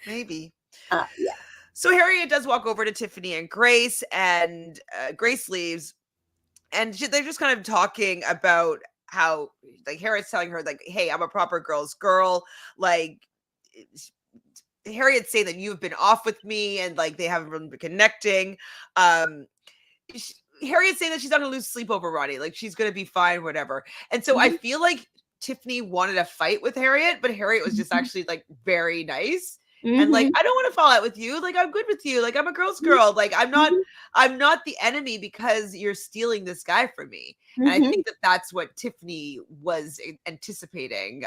Maybe. Yeah. So Harriet does walk over to Tiffany and Grace, and Grace leaves, and they're just kind of talking about how, like, Harriet's telling her, like, hey, I'm a proper girl's girl. Like, Harriet's saying that you've been off with me, and like they haven't been connecting. Um, Harriet's saying that she's not gonna lose sleep over Ronnie. Like, she's gonna be fine, whatever. And so I feel like Tiffany wanted a fight with Harriet, but Harriet was just actually like very nice. And like, I don't want to fall out with you. Like, I'm good with you. Like, I'm a girl's girl. Like, I'm not the enemy because you're stealing this guy from me. And I think that that's what Tiffany was anticipating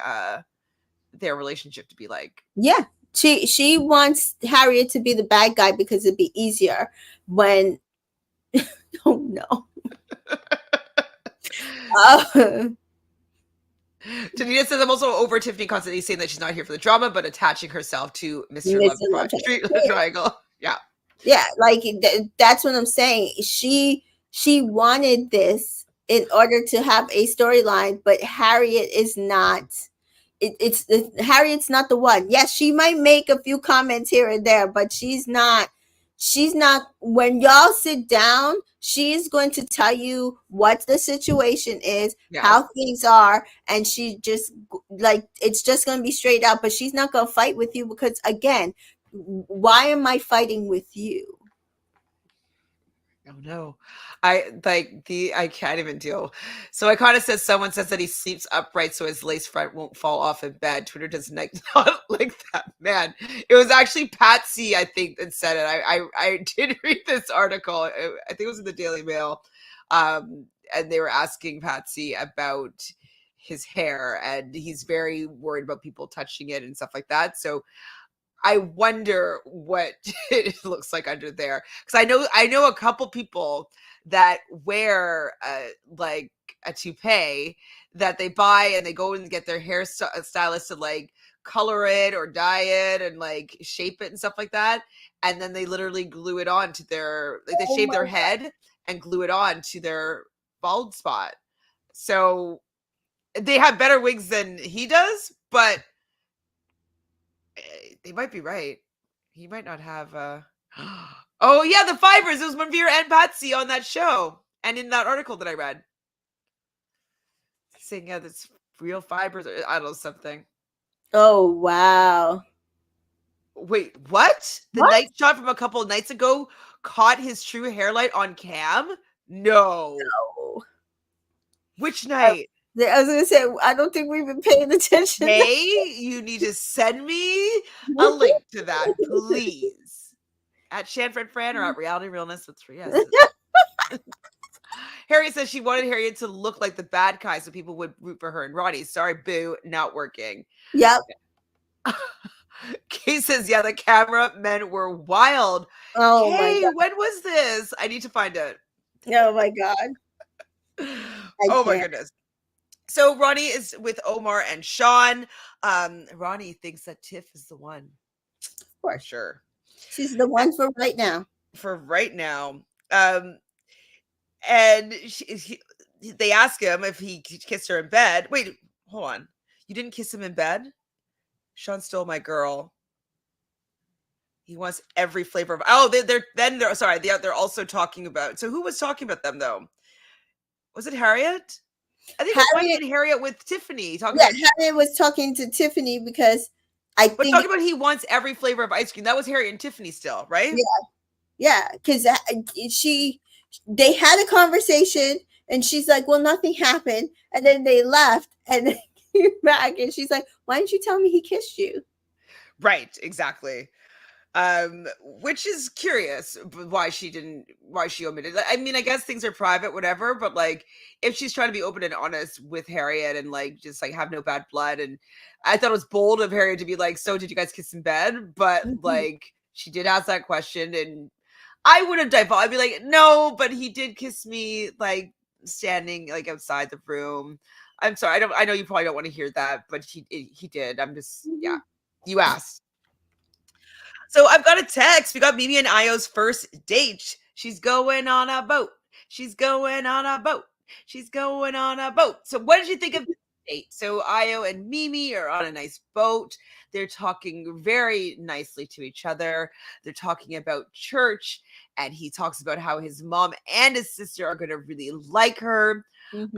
their relationship to be like. Yeah. She wants Harriet to be the bad guy because it'd be easier when oh no. Danita says, I'm also over Tiffany constantly saying that she's not here for the drama, but attaching herself to Mr. Love Triangle. Yeah. Yeah, like that's what I'm saying. She wanted this in order to have a storyline, but Harriet is not. Harriet's not the one. Yes, she might make a few comments here and there, but she's not. When y'all sit down, she is going to tell you what the situation is, how things are, and she just like, it's just going to be straight out, but she's not going to fight with you because, again, why am I fighting with you? Oh no. I can't even deal. So Icona says, someone says that he sleeps upright so his lace front won't fall off in bed. Twitter does not like that. Man, it was actually Patsy, I think, that said it. I did read this article. I think it was in the Daily Mail. And they were asking Patsy about his hair, and he's very worried about people touching it and stuff like that. So I wonder what it looks like under there, because I know a couple people that wear like a toupee that they buy, and they go and get their hair stylist to like color it or dye it and like shape it and stuff like that, and then they literally glue it on to their, like, they shave their head and glue it on to their bald spot. So they have better wigs than he does, but they might be right. He might not have oh yeah, the fibers. It was Manveer and Patsy on that show, and in that article that I read, saying, yeah, that's real fibers, or I don't know, something. Oh wow. Wait, what? The night shot from a couple of nights ago caught his true hairline on cam? No. Which night? I was gonna say, I don't think we've been paying attention. Hey, you need to send me a link to that, please. At ShanFran or at Reality Realness. That's for yes. Harriet says she wanted Harriet to look like the bad guy so people would root for her and Ronnie. Sorry, boo, not working. Yep. Kay says, yeah, the cameramen were wild. Oh Kay, my God. when was this? I need to find it. Oh my God. Oh my goodness. So Ronnie is with Omar and Sean. Ronnie thinks that Tiff is the one. For sure. She's the one for right now. For right now. And they ask him if he kissed her in bed. Wait, hold on. You didn't kiss him in bed? Sean stole my girl. He wants every flavor of. Oh, they're also talking about. So who was talking about them though? Was it Harriet? I think it might be Harriet with Tiffany. Harriet was talking to Tiffany because talking about he wants every flavor of ice cream. That was Harriet and Tiffany still, right? Yeah, because they had a conversation, and she's like, "Well, nothing happened," and then they left, and then came back, and she's like, "Why didn't you tell me he kissed you?" Right, exactly. Which is curious why she omitted. I mean, I guess things are private, whatever, but like if she's trying to be open and honest with Harriet and like just like have no bad blood, and I thought it was bold of Harriet to be like, so did you guys kiss in bed? But like she did ask that question, and I would have divulged. I'd be like, no, but he did kiss me like standing like outside the room. I'm sorry, I know you probably don't want to hear that, but he did. I'm just you asked. So I've got a text. We got Mimi and Io's first date. She's going on a boat. She's going on a boat. She's going on a boat. So what did you think of date. So Io and Mimi are on a nice boat. They're talking very nicely to each other. They're talking about church, and he talks about how his mom and his sister are going to really like her.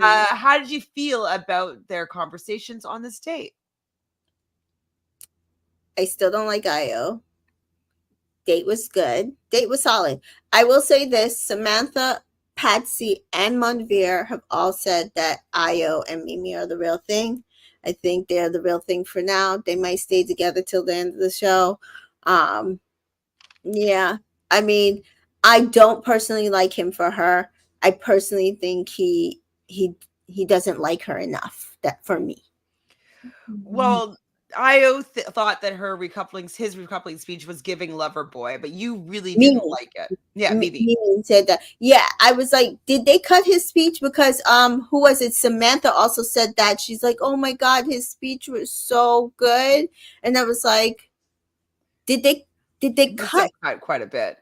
How did you feel about their conversations on this date? I still don't like Io. Date was good. Date was solid. I will say this: Samantha, Patsy, and Monvere have all said that Io and Mimi are the real thing. I think they're the real thing for now. They might stay together till the end of the show. Um, yeah. I mean, I don't personally like him for her. I personally think he doesn't like her enough that for me. Well, Io thought that his recoupling speech was giving lover boy, but you really didn't Mimi. like it. Yeah, Mimi. Mimi said that. Yeah, I was like, did they cut his speech? Because who was it? Samantha also said that. She's like, oh my god, his speech was so good. And I was like, did they Must cut have cut quite a bit.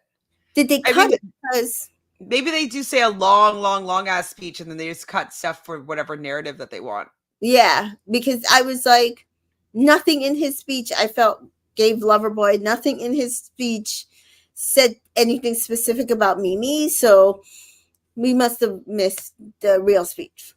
I cut mean, it? Because maybe they do say a long ass speech, and then they just cut stuff for whatever narrative that they want. yeah, because I was like, nothing in his speech I felt gave Loverboy. Nothing in his speech said anything specific about Mimi. So we must have missed the real speech.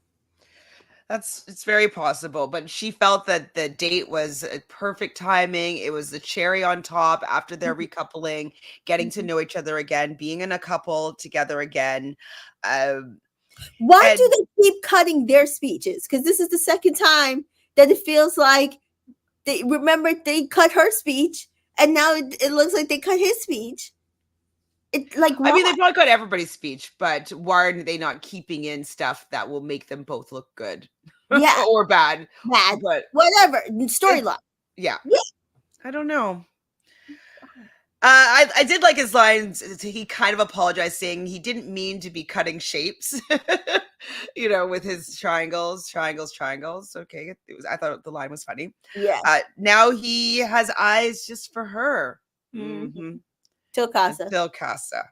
It's very possible, but she felt that the date was a perfect timing. It was the cherry on top after their recoupling, getting to know each other again, being in a couple together again. Um, Why and do they keep cutting their speeches? Because this is the second time that it feels like they cut her speech, and now it looks like they cut his speech. It like I why? mean, they probably got everybody's speech, but why are they not keeping in stuff that will make them both look good Yeah, or bad? bad, But whatever it, storyline. yeah, Yeah. I don't know. I did like his lines. He kind of apologized, saying he didn't mean to be cutting shapes, with his triangles. Okay, I thought the line was funny. Yes. Now he has eyes just for her. Mm-hmm. Mm-hmm. Till Casa. Until Casa,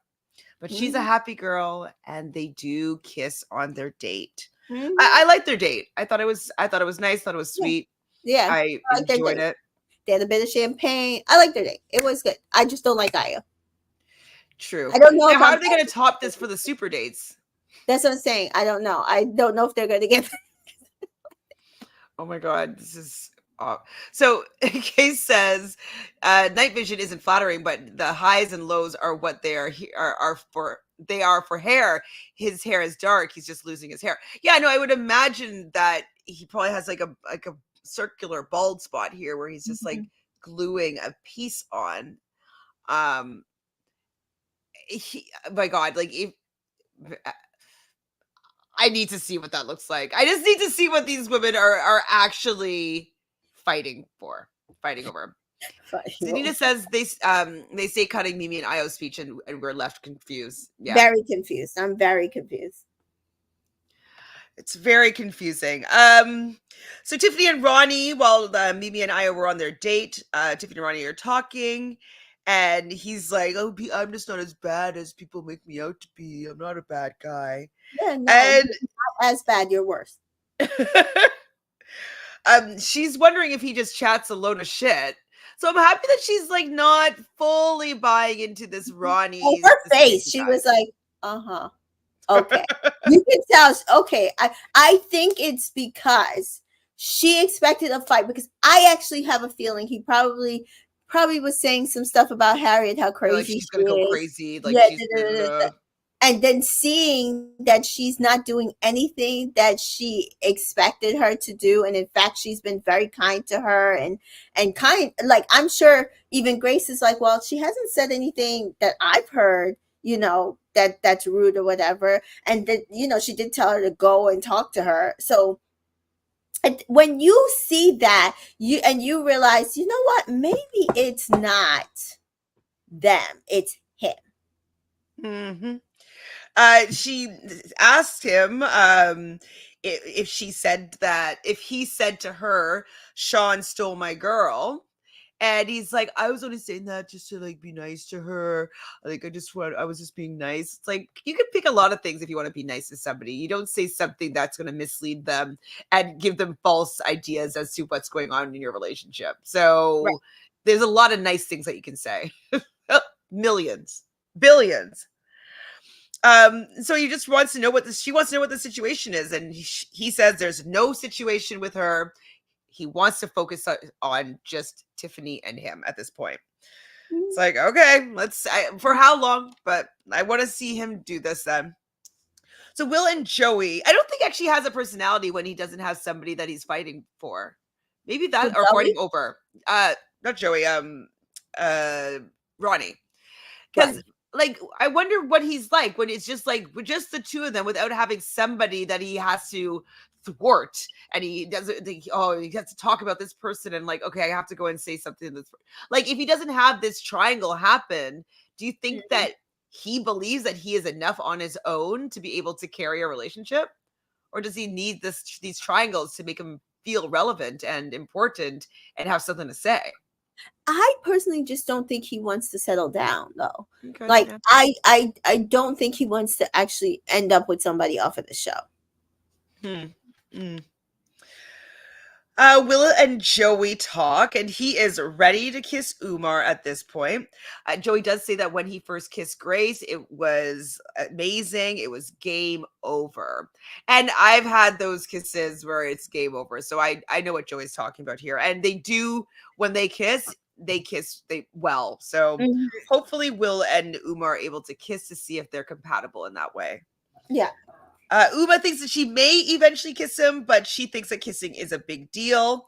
but she's a happy girl, and they do kiss on their date. Mm-hmm. I like their date. I thought it was nice. Thought it was sweet. Yeah. I like their enjoyed date. it. They had a bit of champagne. I like their date. It was good. I just don't like Aya. True. I don't know Now, if how I'm. are they going to top this for the super dates? That's what I'm saying. I don't know. I don't know if they're going to get. Oh my god, this is so Case says night vision isn't flattering, but the highs and lows are what they are for hair. His hair is dark, he's just losing his hair. Yeah, no, I would imagine that he probably has like a circular bald spot here where he's just like gluing a piece on. My god, like if I need to see what that looks like. I just need to see what these women are actually fighting over. Zanita says they say cutting Mimi and Io's speech, and we're left confused. Yeah, very confused. I'm very confused. It's very confusing. So Tiffany and Ronnie, while Mimi and Io were on their date, Tiffany and Ronnie are talking, and he's like, "Oh, I'm just not as bad as people make me out to be. I'm not a bad guy." Yeah, no, And not as bad. You're worse. she's wondering if he just chats a load of shit. So I'm happy that she's like not fully buying into this Ronnie. Oh, her face, she was like, uh-huh. Okay. You can tell. Okay. I think it's because she expected a fight, because I actually have a feeling he probably was saying some stuff about Harriet, how crazy like she's she gonna go is. crazy. Like Yeah, she's and then seeing that she's not doing anything that she expected her to do, and in fact she's been very kind to her, and kind, like, I'm sure even Grace is like, well, she hasn't said anything that I've heard, that's rude or whatever, and that, she did tell her to go and talk to her. So when you see that, you realize, you know what, maybe it's not them, it's him. Mm-hmm. She asked him if he said to her, Sean stole my girl. And he's like, I was only saying that just to like be nice to her. Like I was just being nice. It's like you can pick a lot of things if you want to be nice to somebody. You don't say something that's going to mislead them and give them false ideas as to what's going on in your relationship. Right. So there's a lot of nice things that you can say. Millions, billions. So he just wants to know she wants to know what the situation is, and he says there's no situation with her. He wants to focus on just Tiffany and him at this point. It's like, okay, for how long? But I want to see him do this then. So Will and Joey, I don't think actually has a personality when he doesn't have somebody that he's fighting for. Maybe that, or fighting over. Not Joey, Ronnie. Because like, I wonder what he's like when it's just like with just the two of them without having somebody that he has to thwart, and he doesn't think, oh, he has to talk about this person and like, okay, I have to go and say something that's like, if he doesn't have this triangle happen, do you think that he believes that he is enough on his own to be able to carry a relationship, or does he need these triangles to make him feel relevant and important and have something to say? I personally just don't think he wants to settle down, though. Okay, like, yeah. I don't think he wants to actually end up with somebody off of the show. Will and Joey talk, and he is ready to kiss Umar at this point. Joey does say that when he first kissed Grace, it was amazing. It was game over. And I've had those kisses where it's game over. So I know what Joey's talking about here. And they do, when they kiss well. So hopefully Will and Umar are able to kiss to see if they're compatible in that way. Yeah. Uma thinks that she may eventually kiss him, but she thinks that kissing is a big deal.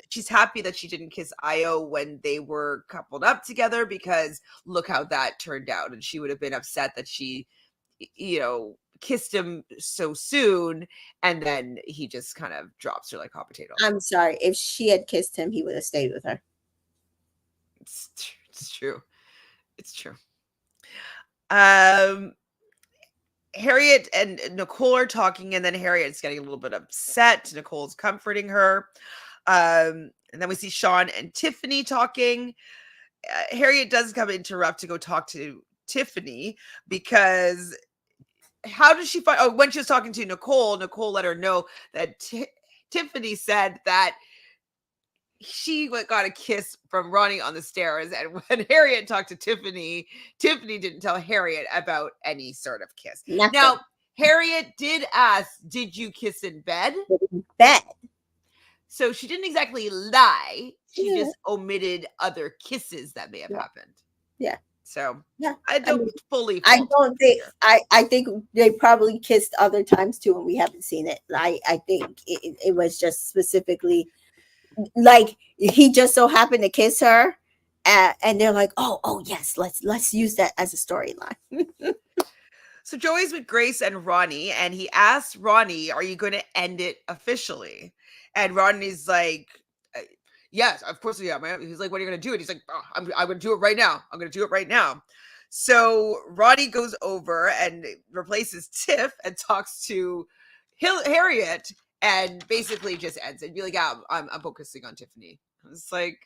She's happy that she didn't kiss Io when they were coupled up together, because look how that turned out. And she would have been upset that she, kissed him so soon, and then he just kind of drops her like hot potato. I'm sorry. If she had kissed him, he would have stayed with her. It's true. It's true. Harriet and Nicole are talking, and then Harriet's getting a little bit upset. Nicole's comforting her. And then we see Sean and Tiffany talking. Harriet does come interrupt to go talk to Tiffany, because how does she find? Oh, when she was talking to Nicole let her know that Tiffany said that she got a kiss from Ronnie on the stairs. And when Harriet talked to Tiffany didn't tell Harriet about any sort of kiss. Nothing. Now, Harriet did ask, did you kiss in bed? In bed. So she didn't exactly lie. She just omitted other kisses that may have happened. Yeah. So yeah, I don't fully. I don't think. I think they probably kissed other times too, and we haven't seen it. I think it was just specifically, like, he just so happened to kiss her, and they're like, oh yes, let's use that as a storyline. So Joey's with Grace and Ronnie, and he asked Ronnie, "Are you going to end it officially?" And Ronnie's like, yes, of course we are, man. He's like, what are you going to do? And he's like, oh, I'm going to do it right now. I'm going to do it right now. So Ronnie goes over and replaces Tiff and talks to Harriet, and basically just ends it. Be like, yeah, I'm focusing on Tiffany. It's like,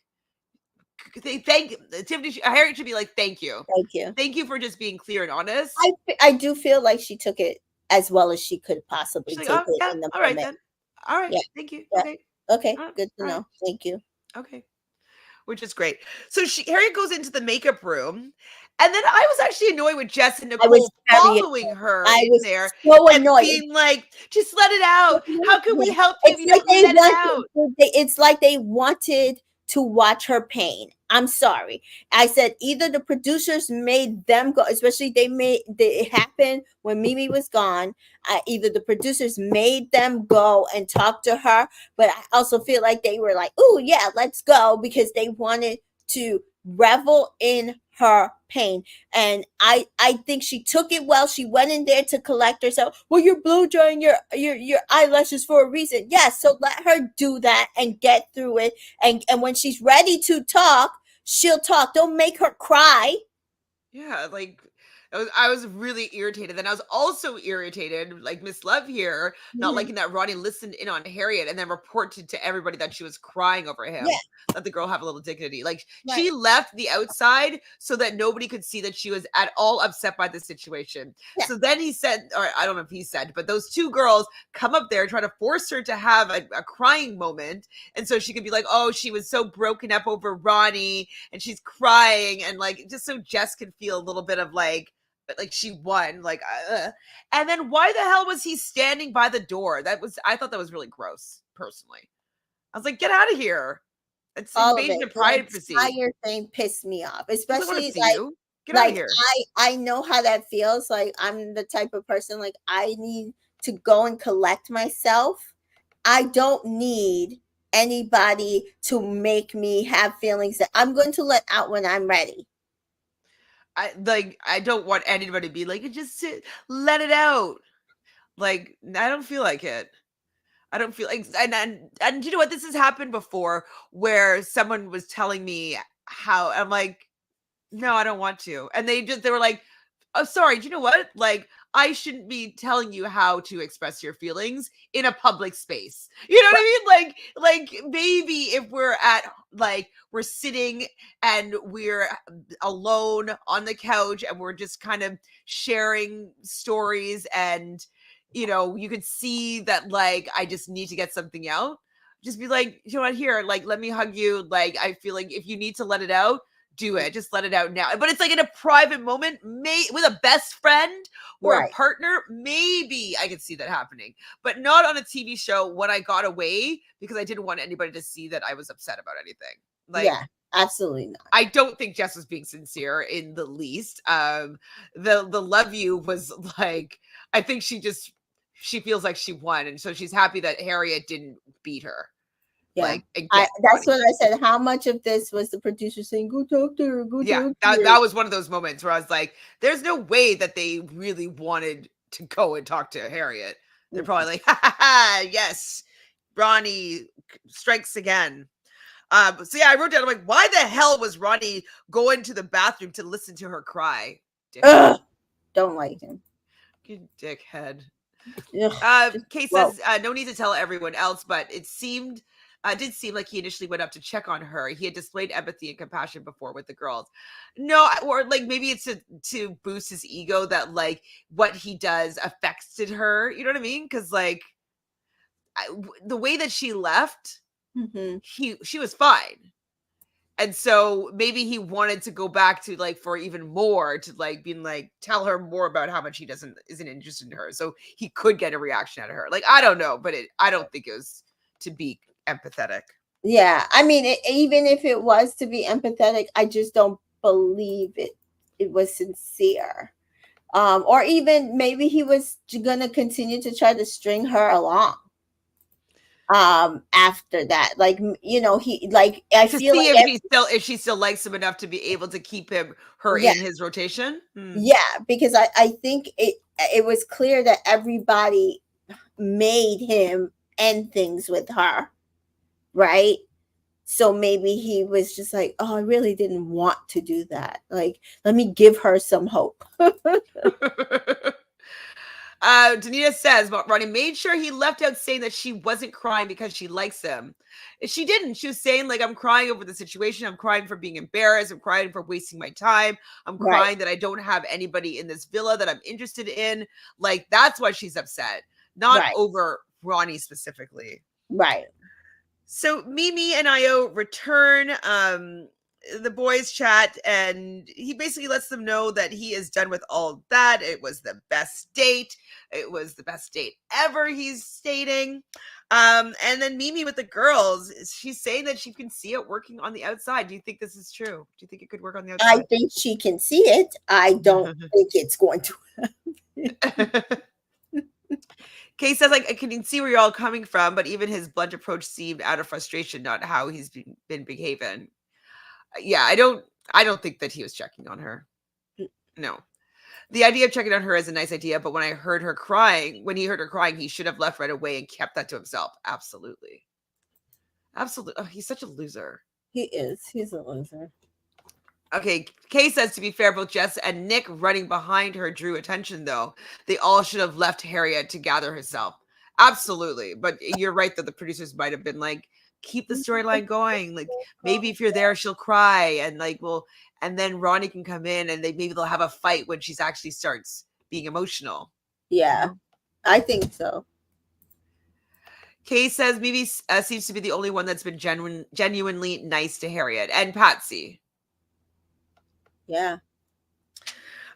Tiffany. Harriet should be like, thank you for just being clear and honest. I do feel like she took it as well as she could possibly take it in the all moment. Right then. All right. Yeah. Thank you. Yeah. Okay. Good to know. Thank you. Okay. Which is great. So Harriet goes into the makeup room, and then I was actually annoyed with Jess and Nicole following her in there. So annoyed. Being like, just let it out. How can we help you? It's like they wanted to watch her pain. I'm sorry. I said either the producers made them go, especially it happened when Mimi was gone. Either the producers made them go and talk to her, but I also feel like they were like, oh yeah, let's go, because they wanted to revel in her pain. And I think she took it well. She went in there to collect herself. Well, you're blow drying your eyelashes for a reason. Yes, so let her do that and get through it. And when she's ready to talk, she'll talk. Don't make her cry. Yeah, like, I was really irritated. Then I was also irritated, like Miss Love here, not Mhm. liking that Ronnie listened in on Harriet and then reported to everybody that she was crying over Yeah, him. Let the girl have a little dignity. Like right. she left the outside so that nobody could see that she was at all upset by the situation. Yeah. So then he said, or I don't know if he said, but those two girls come up there, try to force her to have a crying moment. And so she could be like, oh, she was so broken up over Ronnie and she's crying. And like, just so Jess can feel a little bit of like she won, and then why the hell was he standing by the door? I thought that was really gross, personally. I was like, get out of here. It's All of invasion it. of The privacy. entire thing pissed me off, I was like, I want to especially see you. Get out of like here. I know how that feels. Like I'm the type of person like I need to go and collect myself. I don't need anybody to make me have feelings that I'm going to let out when I'm ready. I don't want anybody to be like, just let it out. Like, I don't feel like it. I don't feel like, and you know what? This has happened before where someone was telling me how I'm like, no, I don't want to. And they were like, oh, sorry, do you know what? Like, I shouldn't be telling you how to express your feelings in a public space. You know what I mean? Like maybe if we're sitting and we're alone on the couch and we're just kind of sharing stories and you could see that like I just need to get something out. Just be like, you know what, here, like let me hug you. Like I feel like if you need to let it out, do it. Just let it out now. But it's like in a private moment, with a best friend or a Right. partner, maybe I could see that happening, but not on a TV show when I got away because I didn't want anybody to see that I was upset about anything. Like, Yeah, absolutely not. I don't think Jess was being sincere in the least. The love you was like, I think she feels like she won, and so she's happy that Harriet didn't beat her. Yeah. Like, and get That's Ronnie. what I said. How much of this was the producer saying, go talk to her, go Yeah, talk to that her? was one of those moments where I was like, there's no way that they really wanted to go and talk to Harriet. They're probably like, ha ha ha, yes, Ronnie strikes again. So yeah, I wrote down, I'm like, why the hell was Ronnie going to the bathroom to listen to her cry? Ugh, don't like him. You dickhead. Ugh, Kate well, says, no need to tell everyone else, but did seem like he initially went up to check on her. He had displayed empathy and compassion before with the girls. No, or like maybe it's to boost his ego that like what he does affected her. You know what I mean? Because like the way that she left, mhm. she was fine. And so maybe he wanted to go back to like for even more to like being like tell her more about how much he isn't interested in her, so he could get a reaction out of her. Like I don't know, but I don't think it was to be empathetic. Yeah, I mean, even if it was to be empathetic, I just don't believe it was sincere. Or even maybe he was gonna continue to try to string her along. After that, like he like I To feel see like if she still likes him enough to be able to keep her yeah, in his rotation. yeah, because I think it was clear that everybody made him end things with her, right? So maybe he was just like, oh, I really didn't want to do that. Like, let me give her some hope. Danita says, but Ronnie made sure he left out saying that she wasn't crying because she likes him. She didn't. She was saying, like, I'm crying over the situation. I'm crying for being embarrassed. I'm crying for wasting my time. I'm Right, crying that I don't have anybody in this villa that I'm interested in. Like, that's why she's upset, not right, over Ronnie specifically. right. So Mimi and Io return. The boys chat, and he basically lets them know that he is done with all that. It was the best date. It was the best date ever, he's stating. And then Mimi with the girls, she's saying that she can see it working on the outside. Do you think this is true? Do you think it could work on the I outside? think she can see it. I don't think it's going to. Kay says, like, I can see where you're all coming from, but even his blunt approach seemed out of frustration, not how he's been behaving. Yeah, I don't think that he was checking on her. No. The idea of checking on her is a nice idea, but when he heard her crying, he should have left right away and kept that to himself. Absolutely. Oh, he's such a loser. He is. He's a loser. Okay, Kay says, to be fair, both Jess and Nick running behind her drew attention, though. They all should have left Harriet to gather herself. Absolutely. But you're right that the producers might have been like, keep the storyline going. Like, maybe if you're there, she'll cry. And like, well, and then Ronnie can come in and maybe they'll have a fight when she's actually starts being emotional. Yeah, I think so. Kay says Mimi seems to be the only one that's been genuinely nice to Harriet and Patsy. Yeah.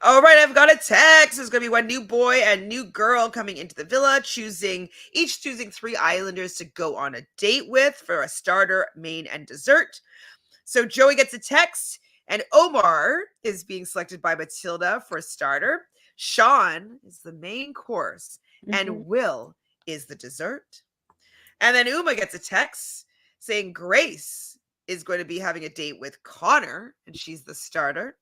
All right, I've got a text. There's going to be one new boy and new girl coming into the villa, each choosing 3 islanders to go on a date with for a starter, main, and dessert. So Joey gets a text, and Omar is being selected by Matilda for a starter. Sean is the main course, and Will is the dessert. And then Uma gets a text saying Grace is going to be having a date with Connor, and she's the starter.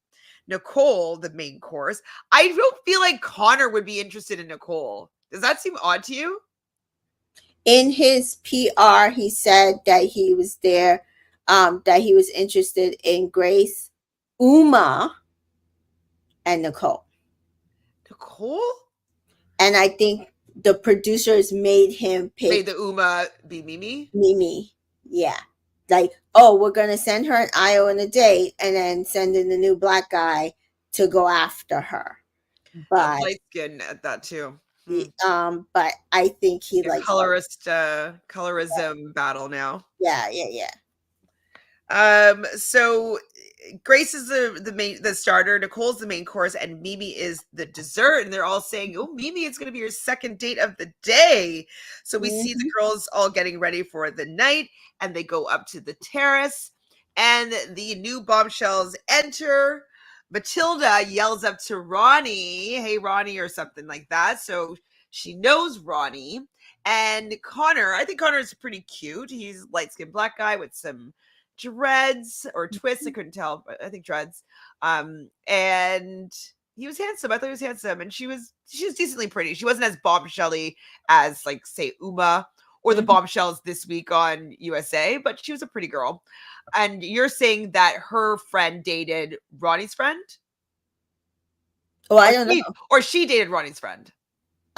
Nicole, the main course. I don't feel like Connor would be interested in Nicole. Does that seem odd to you? In his PR, he said that he was there, that he was interested in Grace, Uma, and Nicole. Nicole? And I think the producers made him pick. Made the Uma be Mimi? Mimi, yeah. Like, oh, we're going to send her an IO and a date and then send in the new black guy to go after her. But light skin at that too. But I think he likes colorism battle now. Yeah. So Grace is the starter, Nicole's the main course, and Mimi is the dessert. And they're all saying, oh, Mimi is going to be your second date of the day. So we see the girls all getting ready for the night, and they go up to the terrace, and the new bombshells enter. Matilda yells up to Ronnie, hey, Ronnie, or something like that. So she knows Ronnie. And Connor, I think Connor is pretty cute. He's a light-skinned black guy with some dreads or twists. I couldn't tell, but I think dreads. And he was handsome. I thought he was handsome. And she was decently pretty. She wasn't as bombshelly as, like, say, Uma or the bombshells this week on USA, but she was a pretty girl. And you're saying that her friend dated Ronnie's friend? Oh, I don't know. Or she dated Ronnie's friend?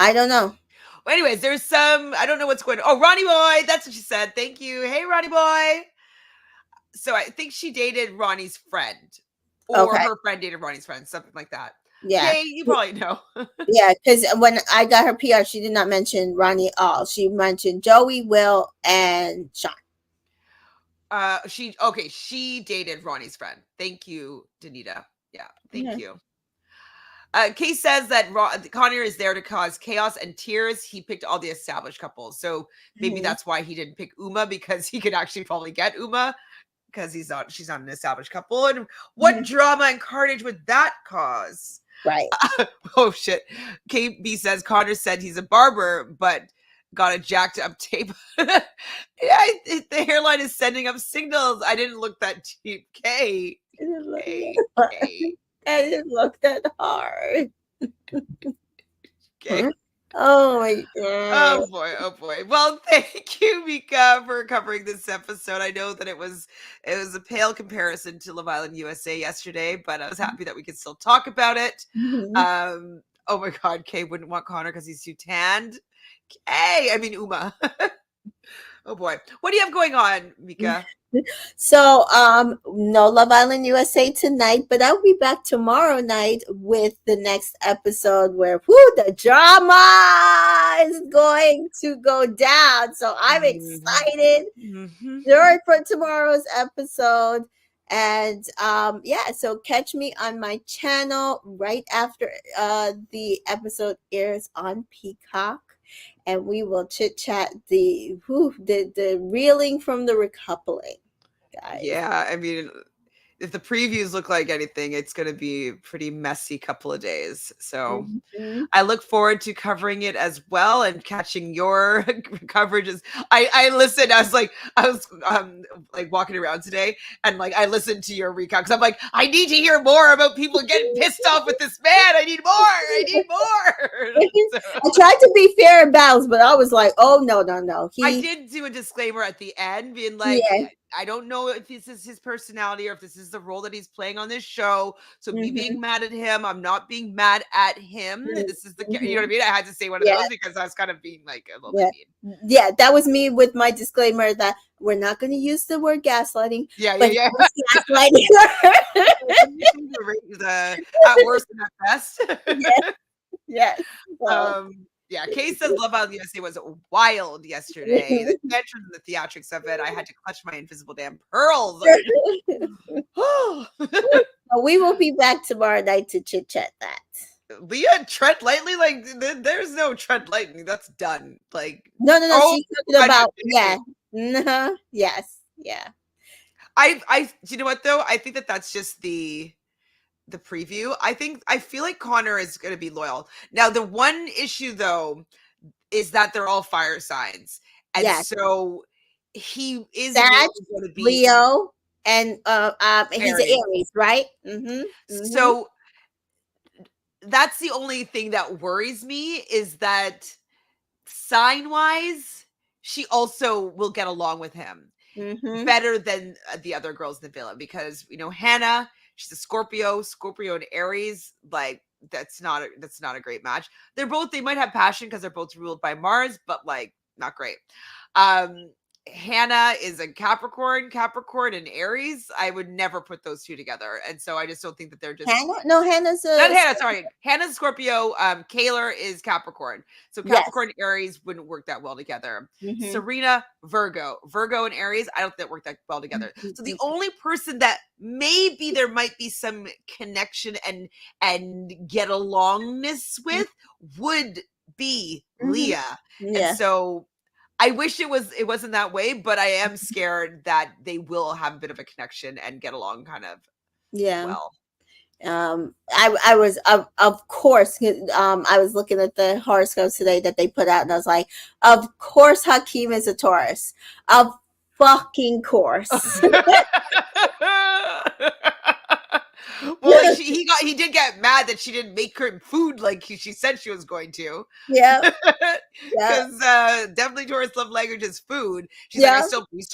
I don't know. Well, anyways, there's some, I don't know what's going on. Oh, Ronnie boy. That's what she said. Thank you. Hey, Ronnie boy. So I think she dated Ronnie's friend. Or her friend dated Ronnie's friend. Something like that. Yeah. Hey, you probably know. Yeah, because when I got her PR, she did not mention Ronnie at all. She mentioned Joey, Will, and Sean. She dated Ronnie's friend. Thank you, Danita. Yeah, thank you. Kay says that Connor is there to cause chaos and tears. He picked all the established couples. So maybe that's why he didn't pick Uma, because he could actually probably get Uma because she's not an established couple. And what drama and carnage would that cause? Right. Oh, shit. KB says Connor said he's a barber, but got a jacked up tape. Yeah, the hairline is sending up signals. I didn't look that deep. Kay. I didn't look that hard. Okay. Oh my god. Oh boy. Well, thank you, Mika, for covering this episode. I know that it was a pale comparison to Love Island USA yesterday, but I was happy that we could still talk about it. Oh my god, Kay wouldn't want Connor because he's too tanned. Uma. Oh boy. What do you have going on, Mika? So, no Love Island USA tonight, but I'll be back tomorrow night with the next episode where the drama is going to go down. So I'm excited for tomorrow's episode. And so catch me on my channel right after the episode airs on Peacock. And we will chit chat the reeling from the recoupling, guys. Yeah, I mean, if the previews look like anything, it's going to be a pretty messy couple of days. So I look forward to covering it as well and catching your coverages. I listened. I was walking around today, and like I listened to your recap because I'm like, I need to hear more about people getting pissed off with this man. I need more. So, I tried to be fair and balanced, but I was like, oh no. I did do a disclaimer at the end, being like, I don't know if this is his personality or if this is the role that he's playing on this show. So me Mm-hmm. being mad at him, I'm not being mad at him. This is the, you know what I mean? I had to say one of Yeah. those because I was kind of being like a little Yeah. bit mean. Yeah, that was me with my disclaimer that we're not going to use the word gaslighting. Yeah, but yeah. gaslighting. At worst and at best. Yes. So. Yeah, Kay says Love Island USA was wild yesterday. The tension and the theatrics of it. I had to clutch my invisible damn pearls. We will be back tomorrow night to chit chat that. Leah, tread lightly. Like there's no tread lightly. That's done. Like no. She's talking about yes, yeah. You know what though? I think that's just the preview. I feel like Connor is going to be loyal. Now the one issue though is that they're all fire signs, and so he is going to be Leo, and he's an Aries, right? So that's the only thing that worries me, is that sign wise, she also will get along with him better than the other girls in the villa, because Hannah, she's a Scorpio and Aries. Like that's not a great match. They might have passion because they're both ruled by Mars, but like not great. Hannah is a Capricorn and Aries. I would never put those two together, and so I just don't think that they're just Hannah's not Hannah. Sorry, Hannah's Scorpio. Kaylor is Capricorn, so Capricorn and Aries wouldn't work that well together. Serena, Virgo and Aries, I don't think that work that well together. So the only person that maybe there might be some connection and get alongness with would be Leah, and so. I wish it wasn't that way, but I am scared that they will have a bit of a connection and get along kind of well. I was of course I was looking at the horoscopes today that they put out, and I was like, of course Hakeem is a Taurus. Of fucking course. Well, he did get mad that she didn't make her food like she said she was going to. Yeah. Because definitely Taurus love language is food. She's like,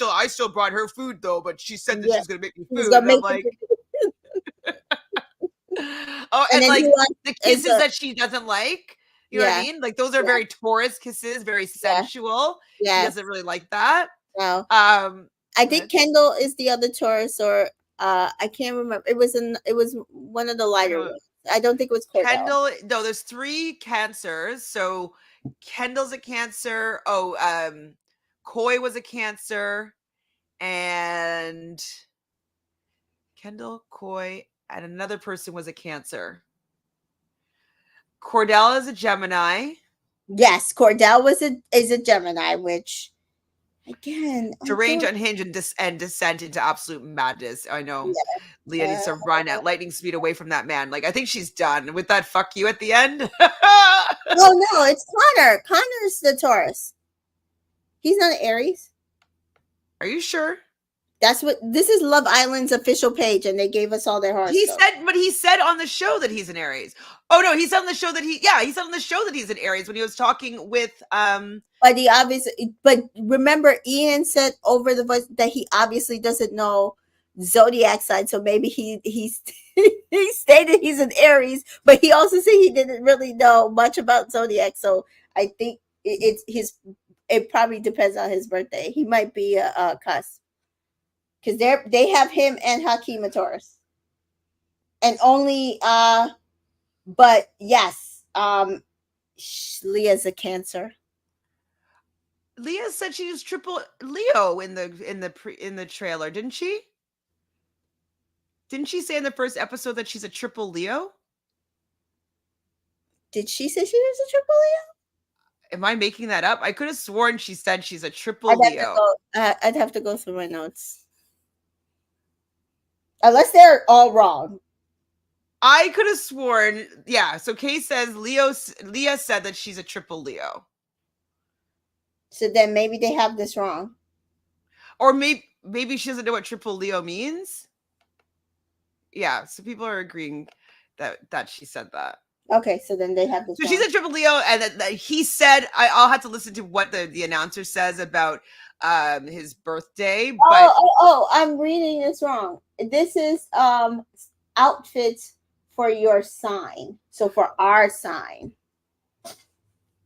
I still brought her food though, but she said that she's gonna make me food. And I'm like, and like the kisses that she doesn't like. You know what I mean? Like those are very Taurus kisses, very sensual. She doesn't really like that. No. I think Kendall is the other Taurus, or I can't remember. It was one of the lighter ones. I don't think it was Kendall. No, there's 3 Cancers. So Kendall's a Cancer. Coy was a Cancer, and Kendall, Coy, and another person was a Cancer. Cordell is a Gemini. Yes, Cordell is a Gemini, which again, deranged, unhinged, and descent into absolute madness. I know Leah needs to run at lightning speed away from that man. Like I think she's done with that. Fuck you at the end. No, it's Connor. Connor's the Taurus. He's not an Aries. Are you sure? This is Love Island's official page, and they gave us all their horoscopes. He said on the show that he's an Aries. Oh no, he said on the show that he said on the show that he's an Aries when he was talking with But remember, Ian said over the voice that he obviously doesn't know zodiac sign, so maybe he he stated he's an Aries, but he also said he didn't really know much about zodiac. So I think it probably depends on his birthday. He might be a cusp. Because they have him and Hakeem a Taurus, and only but yes, Leah's a Cancer. Leah said she was triple Leo in the trailer, didn't she? Didn't she say in the first episode that she's a triple Leo? Did she say she was a triple Leo? Am I making that up? I could have sworn she said she's a triple Leo. I'd have to go through my notes. Unless they're all wrong. I could have sworn, so Kay says Leah said that she's a triple Leo. So then maybe they have this wrong. Or maybe she doesn't know what triple Leo means. Yeah, so people are agreeing that she said that. Okay, so then they have this. So she's a triple Leo, and that he said I'll have to listen to what the announcer says about his birthday. But I'm reading this wrong. This is outfits for your sign. So for our sign.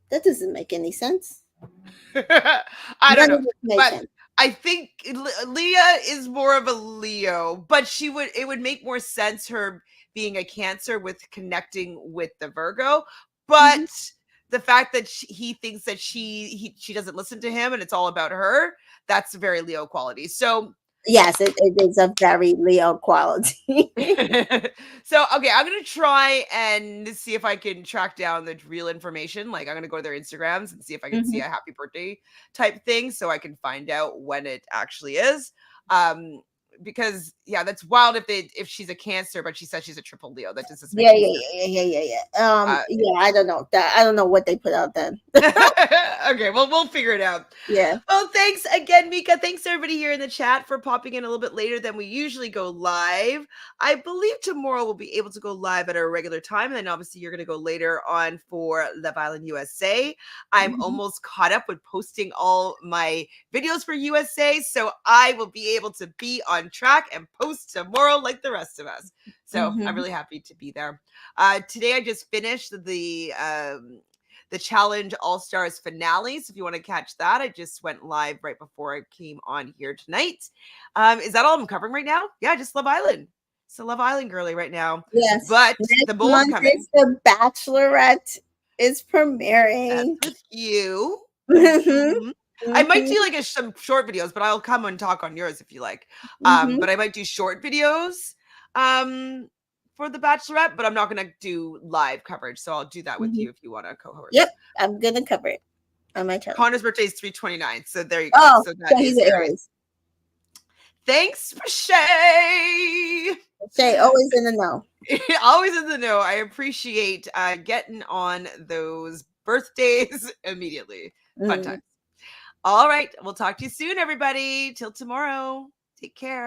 That doesn't make any sense. I don't know, but I think Leah is more of a Leo, but it would make more sense her being a Cancer with connecting with the Virgo, but the fact that he thinks that she doesn't listen to him and it's all about her, that's a very Leo quality. So yes, it is a very Leo quality. So, okay, I'm going to try and see if I can track down the real information. Like, I'm going to go to their Instagrams and see if I can see a happy birthday type thing so I can find out when it actually is. Because yeah, that's wild if she's a Cancer, but she says she's a triple Leo. That just doesn't make sense. Yeah, I don't know that. I don't know what they put out then. Okay, well, we'll figure it out. Yeah. Well, thanks again, Mika. Thanks everybody here in the chat for popping in a little bit later than we usually go live. I believe tomorrow we'll be able to go live at our regular time, and then obviously you're going to go later on for Love Island USA. I'm almost caught up with posting all my videos for USA, so I will be able to be on track and post tomorrow like the rest of us. So I'm really happy to be there. Today I just finished the Challenge All-Stars finale. So if you want to catch that, I just went live right before I came on here tonight. Is that all I'm covering right now? Yeah, just Love Island. It's a Love Island girly right now. Yes. But the bold coming. The Bachelorette is premiering. That's with you. I might do like some short videos, but I'll come and talk on yours if you like. But I might do short videos for the Bachelorette, but I'm not going to do live coverage. So I'll do that with you if you want to co-host. Yep, I'm going to cover it on my channel. Connor's birthday is 3/29, so there you go. Oh, so that he's Aries. Thanks for Shay. Shay, always in the know. Always in the know. I appreciate getting on those birthdays immediately. Fun times. All right. We'll talk to you soon, everybody. Till tomorrow. Take care.